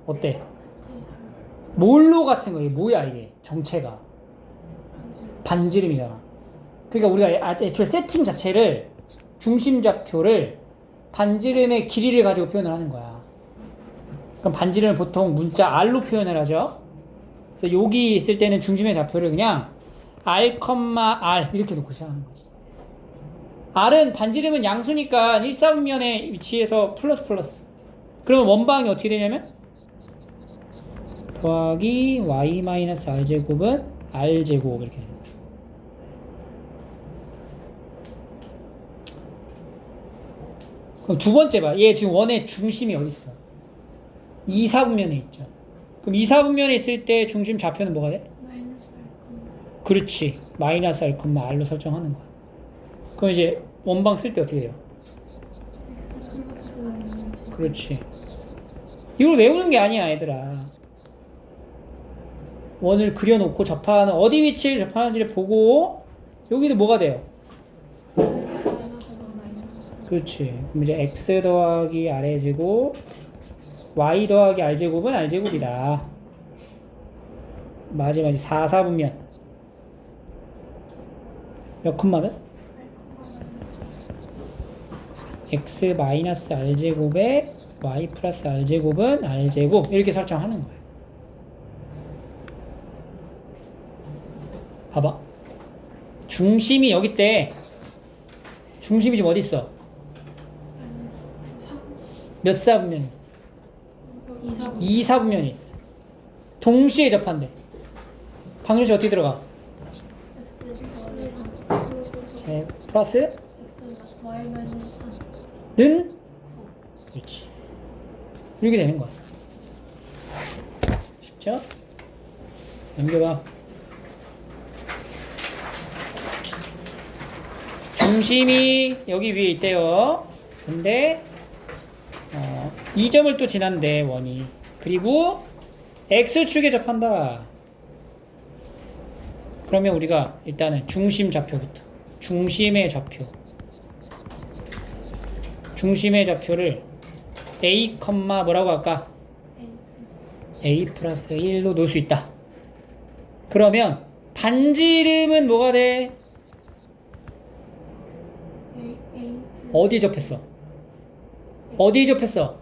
어때? 몰로 같은 거. 이게 뭐야 이게 정체가 반지름이잖아. 그러니까 우리가 애초에 세팅 자체를 중심 좌표를 반지름의 길이를 가지고 표현을 하는 거야. 그럼 반지름을 보통 문자 R로 표현을 하죠. 그래서 여기 있을 때는 중심의 좌표를 그냥 R, R 이렇게 놓고 시작하는 거지. R은 반지름은 양수니까 1, 4분면의 위치에서 플러스. 그러면 원방이 어떻게 되냐면 더하기 y-r제곱은 r제곱 이렇게 됩니다. 그럼 두 번째 봐. 얘 지금 원의 중심이 어디 있어? 2, 4분면에 있죠. 그럼 2, 4분면에 있을 때 중심 좌표는 뭐가 돼? 마이너스 R. 그렇지. 마이너스 R, R로 설정하는 거야. 그럼 이제 원방 쓸 때 어떻게 돼요? 그렇지. 이걸 외우는 게 아니야, 얘들아. 원을 그려놓고 접하는 어디 위치에 접하는지를 보고 여기도 뭐가 돼요? 그렇지. 그럼 이제 x 더하기 r의 제곱 y 더하기 r제곱은 r제곱이다. 맞아 4, 4분면 몇 컴마면? x 마이너스 r제곱에 y 플러스 r제곱은 r제곱 이렇게 설정하는 거야. 봐봐. 중심이 여기 있대. 중심이 지금 어디 있어? 몇 사분면에 있어? 2, 4분면에 있어. 동시에 접한대. 방정식 어떻게 들어가? 제 플러스 Y 마이너스 3. 는 그렇지. 이렇게 되는 거야. 쉽죠? 넘겨봐. 중심이 여기 위에 있대요. 근데 이 점을 또 지난대 원이. 그리고 x축에 접한다. 그러면 우리가 일단은 중심 좌표부터. 중심의 좌표. 중심의 좌표를 a, 뭐라고 할까? a 플러스 1로 놓을 수 있다. 그러면 반지름은 뭐가 돼? 어디에 접했어? 어디에 접했어?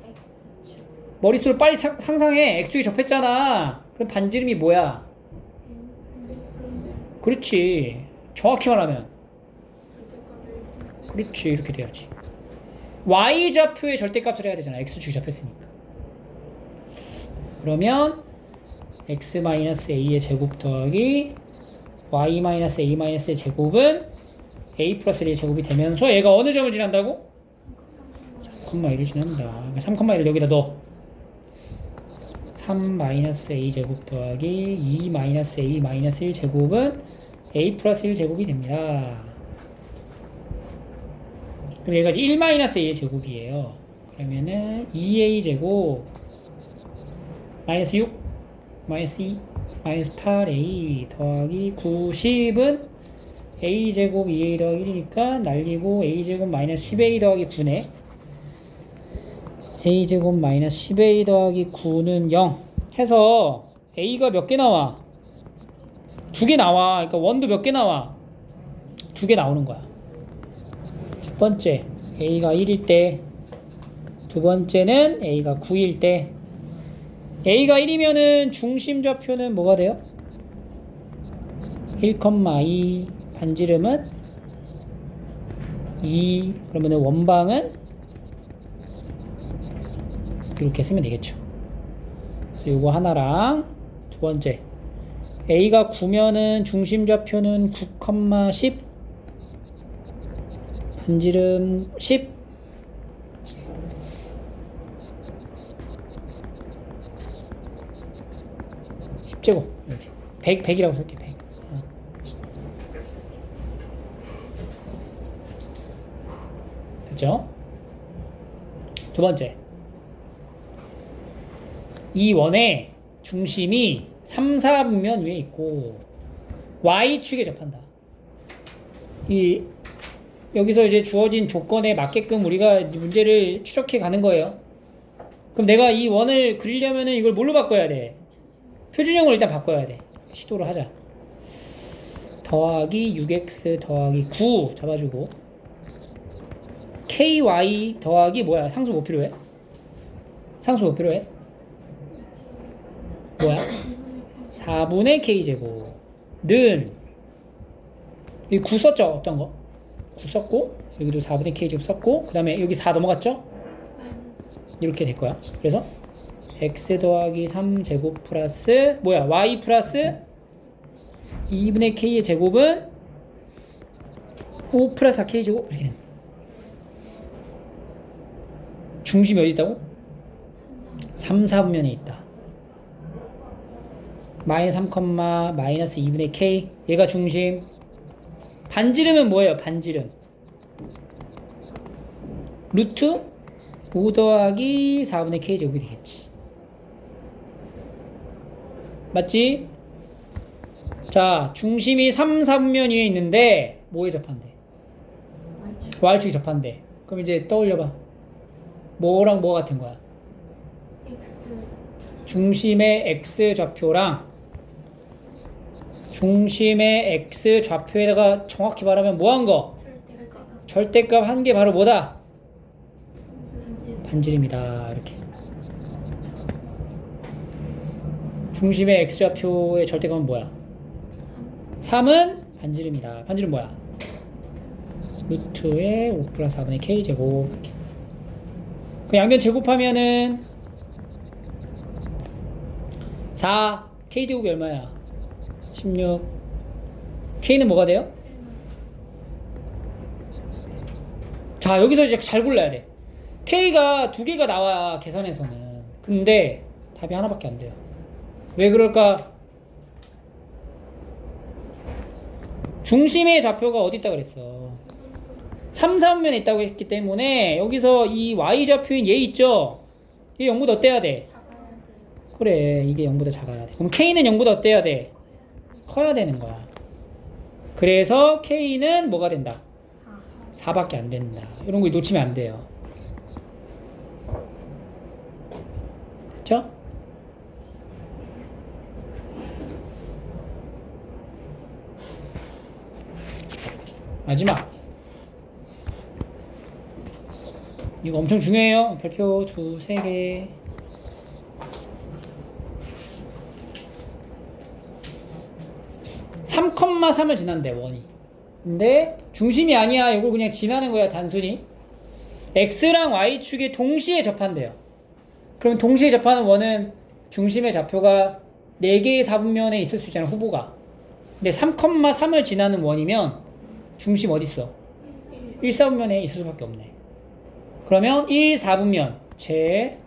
머릿속으로 빨리 상상해. x축에 접했잖아. 그럼 반지름이 뭐야? 그렇지. 정확히 말하면 그렇지. 이렇게 돼야지. y좌표의 절대값을 해야 되잖아. x축에 접했으니까. 그러면 x-a의 제곱 더하기 y-a-의 제곱은 a 플러스 1의 제곱이 되면서 얘가 어느 점을 지난다고? 3,1을 지난다. 3,1을 여기다 넣어. 3-a 제곱 더하기 2-a-1 제곱은 a 플러스 1 제곱이 됩니다. 그럼 얘가 1-a 제곱이에요. 그러면은 2a 제곱 마이너스 6 마이너스 2 마이너스 8a 더하기 90은 a제곱 2a 더하기 1이니까 날리고 a제곱 마이너스 10a 더하기 9네. a제곱 마이너스 10a 더하기 9는 0 해서 a가 몇 개 나와? 2개 나와. 그러니까 원도 몇 개 나와? 2개 나오는 거야. 첫 번째 a가 1일 때, 두 번째는 a가 9일 때, A가 1이면은 중심 좌표는 뭐가 돼요? 1,2 반지름은 2 그러면은 원방은 이렇게 쓰면 되겠죠. 요거 하나랑 두 번째 A가 9면은 중심 좌표는 9,10 반지름 10 10제곱 이렇게 100이라고 쓸게 100 됐죠? 두 번째 이 원의 중심이 3, 4분면 위에 있고 Y축에 접한다. 여기서 이제 주어진 조건에 맞게끔 우리가 문제를 추적해 가는 거예요. 그럼 내가 이 원을 그리려면은 이걸 뭘로 바꿔야 돼? 표준형을 일단 바꿔야 돼. 시도를 하자. 더하기 6x 더하기 9 잡아주고 ky 더하기 뭐야? 상수 뭐 필요해? 상수 뭐 필요해? 뭐야? 4분의 k제곱는 여기 9 썼죠? 어떤 거? 9 썼고 여기도 4분의 k제곱 썼고 그 다음에 여기 4 넘어갔죠? 이렇게 될 거야. 그래서 x 더하기 3제곱 플러스 뭐야? y 플러스 2분의 k의 제곱은 5 플러스 4k 제곱 이렇게 된다. 중심이 어디 있다고? 3, 4분면에 있다. 마이너스 3, 마이너스 2분의 k 얘가 중심. 반지름은 뭐예요? 반지름 루트 5 더하기 4분의 k 제곱이 되겠지. 맞지? 자, 중심이 3, 4분면 위에 있는데 뭐에 접한대? Y축에 접한대. 그럼 이제 떠올려봐. 뭐랑 뭐 같은 거야? 중심의 x 좌표랑 중심의 x 좌표에다가 정확히 말하면 뭐 한 거? 절대값 한 게 바로 뭐다? 반지름이다. 이렇게. 중심의 x 좌표의 절대값은 뭐야? 3은 반지름이다. 반지름 뭐야? 루트의 5 플러스 4분의 k 제곱. 이렇게. 그 양변 제곱하면은 4 k 제곱이 얼마야? 16 k는 뭐가 돼요? 자, 여기서 이제 잘 골라야 돼. k가 두 개가 나와 계산에서는. 근데 답이 하나밖에 안 돼요. 왜 그럴까? 중심의 좌표가 어디 있다 그랬어? 3, 4분면에 있다고 했기 때문에 여기서 이 y좌표인 얘 있죠? 얘 0보다 어때야 돼? 그래, 이게 0보다 작아야 돼. 그럼 k는 0보다 어때야 돼? 커야 되는 거야. 그래서 k는 뭐가 된다? 4밖에 안 된다. 이런 거 놓치면 안 돼요. 그쵸? 마지막. 이거 엄청 중요해요. 별표 2, 3개. (3, 3을 지난대 원이. 근데 중심이 아니야. 이걸 그냥 지나는 거야 단순히. x랑 y축에 동시에 접한대요. 그럼 동시에 접하는 원은 중심의 좌표가 4개의 4분면에 있을 수 있잖아, 후보가. 근데 3, 3을 지나는 원이면 중심 어디 있어? 1, 4분면에 있을 수밖에 없네. 그러면 1, 4분면 제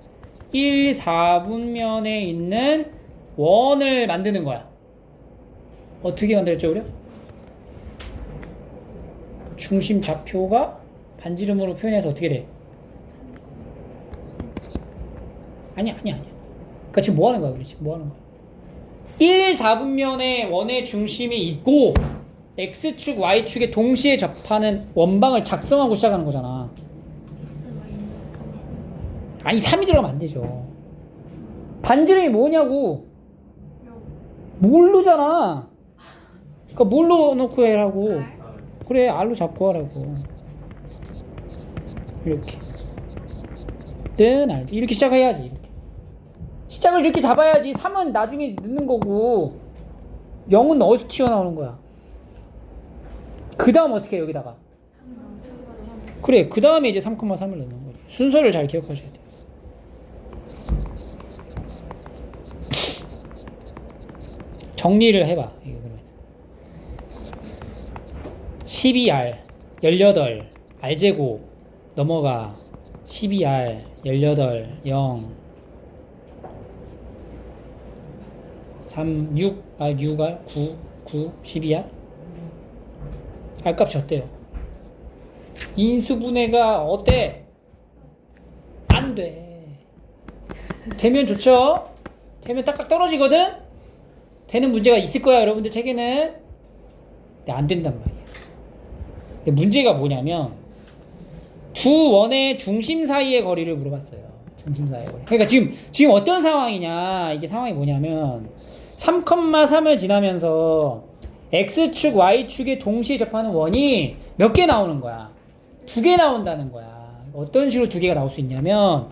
1, 4분면에 있는 원을 만드는 거야. 어떻게 만들었죠, 우리? 중심 좌표가 반지름으로 표현해서 어떻게 돼? 아니야. 그러니까 지금 뭐 하는 거야, 우리 지금 뭐 하는 거야? 1, 4분면에 원의 중심이 있고 x축, y축에 동시에 접하는 원방을 작성하고 시작하는 거잖아. 아니 3이 들어가면 안 되죠. 반지름이 뭐냐고. 모르잖아. 그러니까 뭘로 놓고 해라고. 그래, R로 잡고 하라고. 이렇게 뜬 알지. 이렇게 시작해야지. 이렇게. 시작을 이렇게 잡아야지 3은 나중에 넣는 거고 0은 어디서 튀어나오는 거야. 그 다음 어떻게 해 여기다가 그래 그 다음에 이제 3,3을 넣는 거지. 순서를 잘 기억하셔야 돼요. 정리를 해봐. 이거 그러면 12R 18 R제곱 넘어가 12R 18 0 3 6 6R 9 12R R값이 어때요? 인수분해가 어때? 안 돼. 되면 좋죠? 되면 딱딱 떨어지거든? 되는 문제가 있을 거야 여러분들 책에는. 근데 안 된단 말이야. 근데 문제가 뭐냐면 두 원의 중심 사이의 거리를 물어봤어요. 중심 사이의 거리. 그러니까 지금 어떤 상황이냐. 이게 상황이 뭐냐면 3,3을 지나면서 X축, Y축에 동시에 접하는 원이 몇 개 나오는 거야? 2개 나온다는 거야. 어떤 식으로 2개가 나올 수 있냐면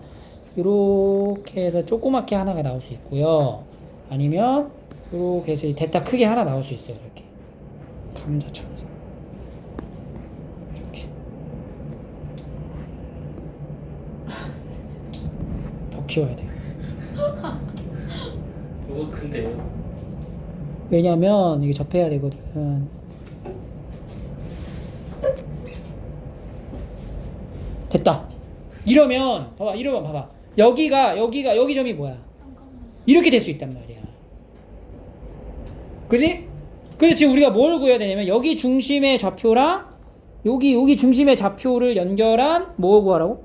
이렇게 해서 조그맣게 하나가 나올 수 있고요. 아니면 이렇게 해서 대타 크게 하나 나올 수 있어요. 이렇게 감자처럼 이렇게 더 키워야 돼요. 너무 큰데요? 왜냐면 이게 접해야 되거든. 됐다. 이러면 봐봐. 여기 점이 뭐야? 이렇게 될 수 있단 말이야. 그지? 근데 지금 우리가 뭘 구해야 되냐면 여기 중심의 좌표랑 여기 중심의 좌표를 연결한 뭐 구하라고?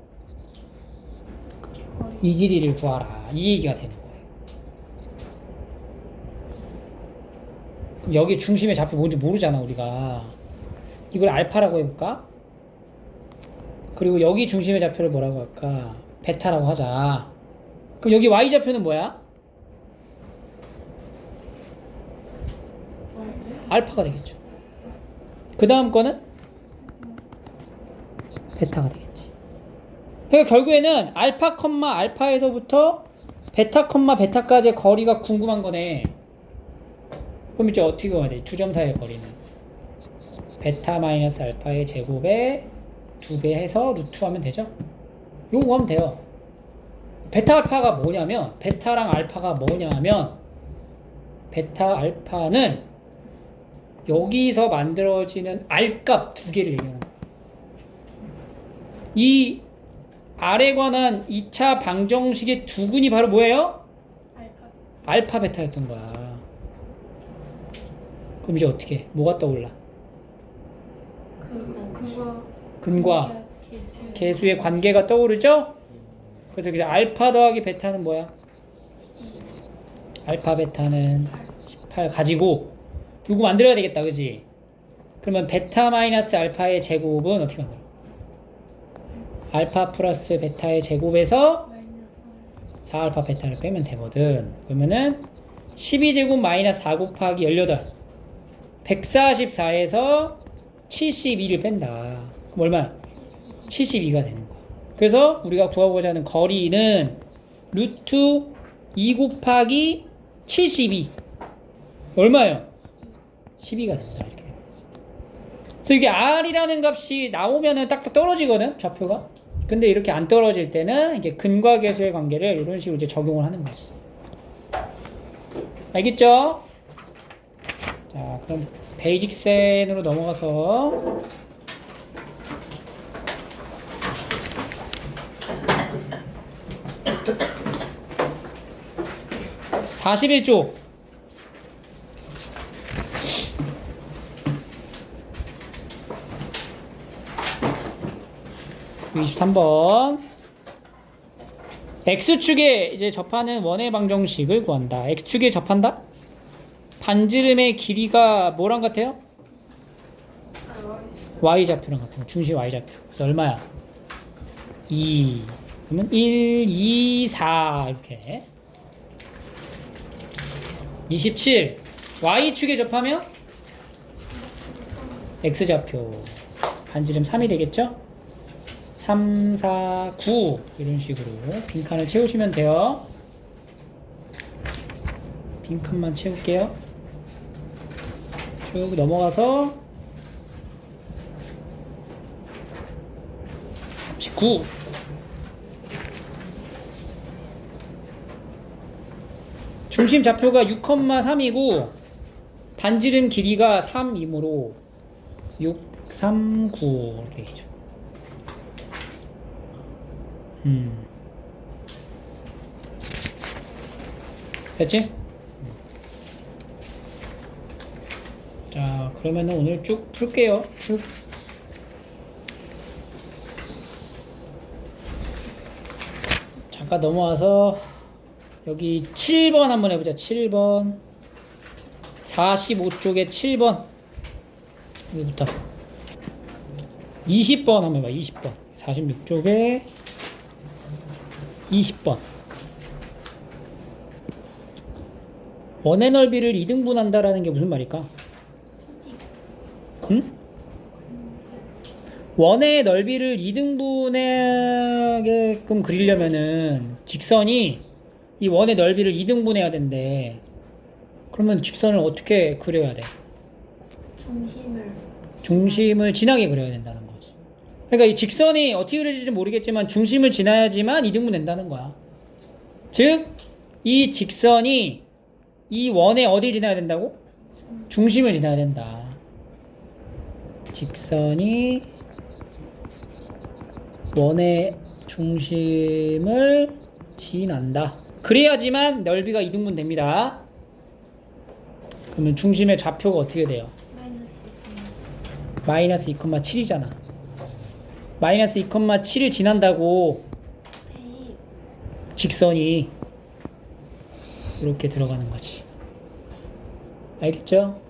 이 길이를 구하라. 이 얘기가 되는 거예요. 그럼 여기 중심의 좌표 뭔지 모르잖아 우리가. 이걸 알파라고 해볼까? 그리고 여기 중심의 좌표를 뭐라고 할까? 베타라고 하자. 그럼 여기 y좌표는 뭐야? 알파가 되겠죠. 그 다음 거는 베타가 되겠지. 그러니까 결국에는 알파, 알파에서부터 베타, 베타까지의 거리가 궁금한 거네. 그럼 이제 어떻게 구해야 돼? 두 점 사이의 거리는 베타 마이너스 알파의 제곱에 2배 해서 루트 하면 되죠? 요거 하면 돼요. 베타 알파가 뭐냐면 베타랑 알파가 뭐냐면 베타 알파는 여기서 만들어지는 R값 2개를 얘기하는 거예요. 이 R에 관한 2차 방정식의 두근이 바로 뭐예요? 알파 베타였던 거야. 그럼 이제 어떻게 해? 뭐가 떠올라? 근과 계수의 관계가 떠오르죠? 그래서 이제 알파 더하기 베타는 뭐야? 알파 베타는 18 가지고 요거 만들어야 되겠다. 그지? 그러면 베타 마이너스 알파의 제곱은 어떻게 만들어? 알파 플러스 베타의 제곱에서 4알파 베타를 빼면 되거든. 그러면은 12제곱 마이너스 4 곱하기 18 144에서 72를 뺀다. 그럼 얼마야? 72가 되는 거야. 그래서 우리가 구하고자 하는 거리는 루트 2 곱하기 72 얼마예요? 12가 된다. 이렇게 되는 거지. 그래서 이게 R이라는 값이 나오면은 딱딱 떨어지거든, 좌표가. 근데 이렇게 안 떨어질 때는 이게 근과 계수의 관계를 이런 식으로 이제 적용을 하는 거지. 알겠죠? 자, 그럼 베이직 센으로 넘어가서 (41쪽) 23번 X축에 이제 접하는 원의 방정식을 구한다. X축에 접한다? 반지름의 길이가 뭐랑 같아요? Y좌표랑 같아요. 중심 Y좌표. 그래서 얼마야? 2. 그러면 1, 2, 4 이렇게 27. Y축에 접하면 X좌표 반지름 3이 되겠죠? 3, 4, 9 이런 식으로 빈칸을 채우시면 돼요. 빈칸만 채울게요. 쭉 넘어가서 39. 중심 좌표가 6,3이고 반지름 길이가 3이므로 6, 3, 9 이렇게 되죠. 됐지? 자, 그러면은 오늘 쭉 풀게요. 쭉. 잠깐 넘어와서 여기 7번 한번 해보자. 7번 45쪽에 7번 여기부터 20번 한번 해봐. 20번 46쪽에 20번 원의 넓이를 2등분한다라는 게 무슨 말일까? 수직. 응? 원의 넓이를 2등분하게끔 그리려면은 직선이 이 원의 넓이를 2등분해야 된대. 그러면 직선을 어떻게 그려야 돼? 중심을 지나게 그려야 된다는 거지. 그러니까 이 직선이 어떻게 그려질지 모르겠지만 중심을 지나야지만 2등분 된다는 거야. 즉, 이 직선이 이 원의 어디 지나야 된다고? 중심을 지나야 된다. 직선이 원의 중심을 지난다. 그래야지만 넓이가 2등분 됩니다. 그러면 중심의 좌표가 어떻게 돼요? 마이너스 2,7이잖아. 마이너스 2,7을 지난다고 대입. 직선이 이렇게 들어가는 거지. 알겠죠?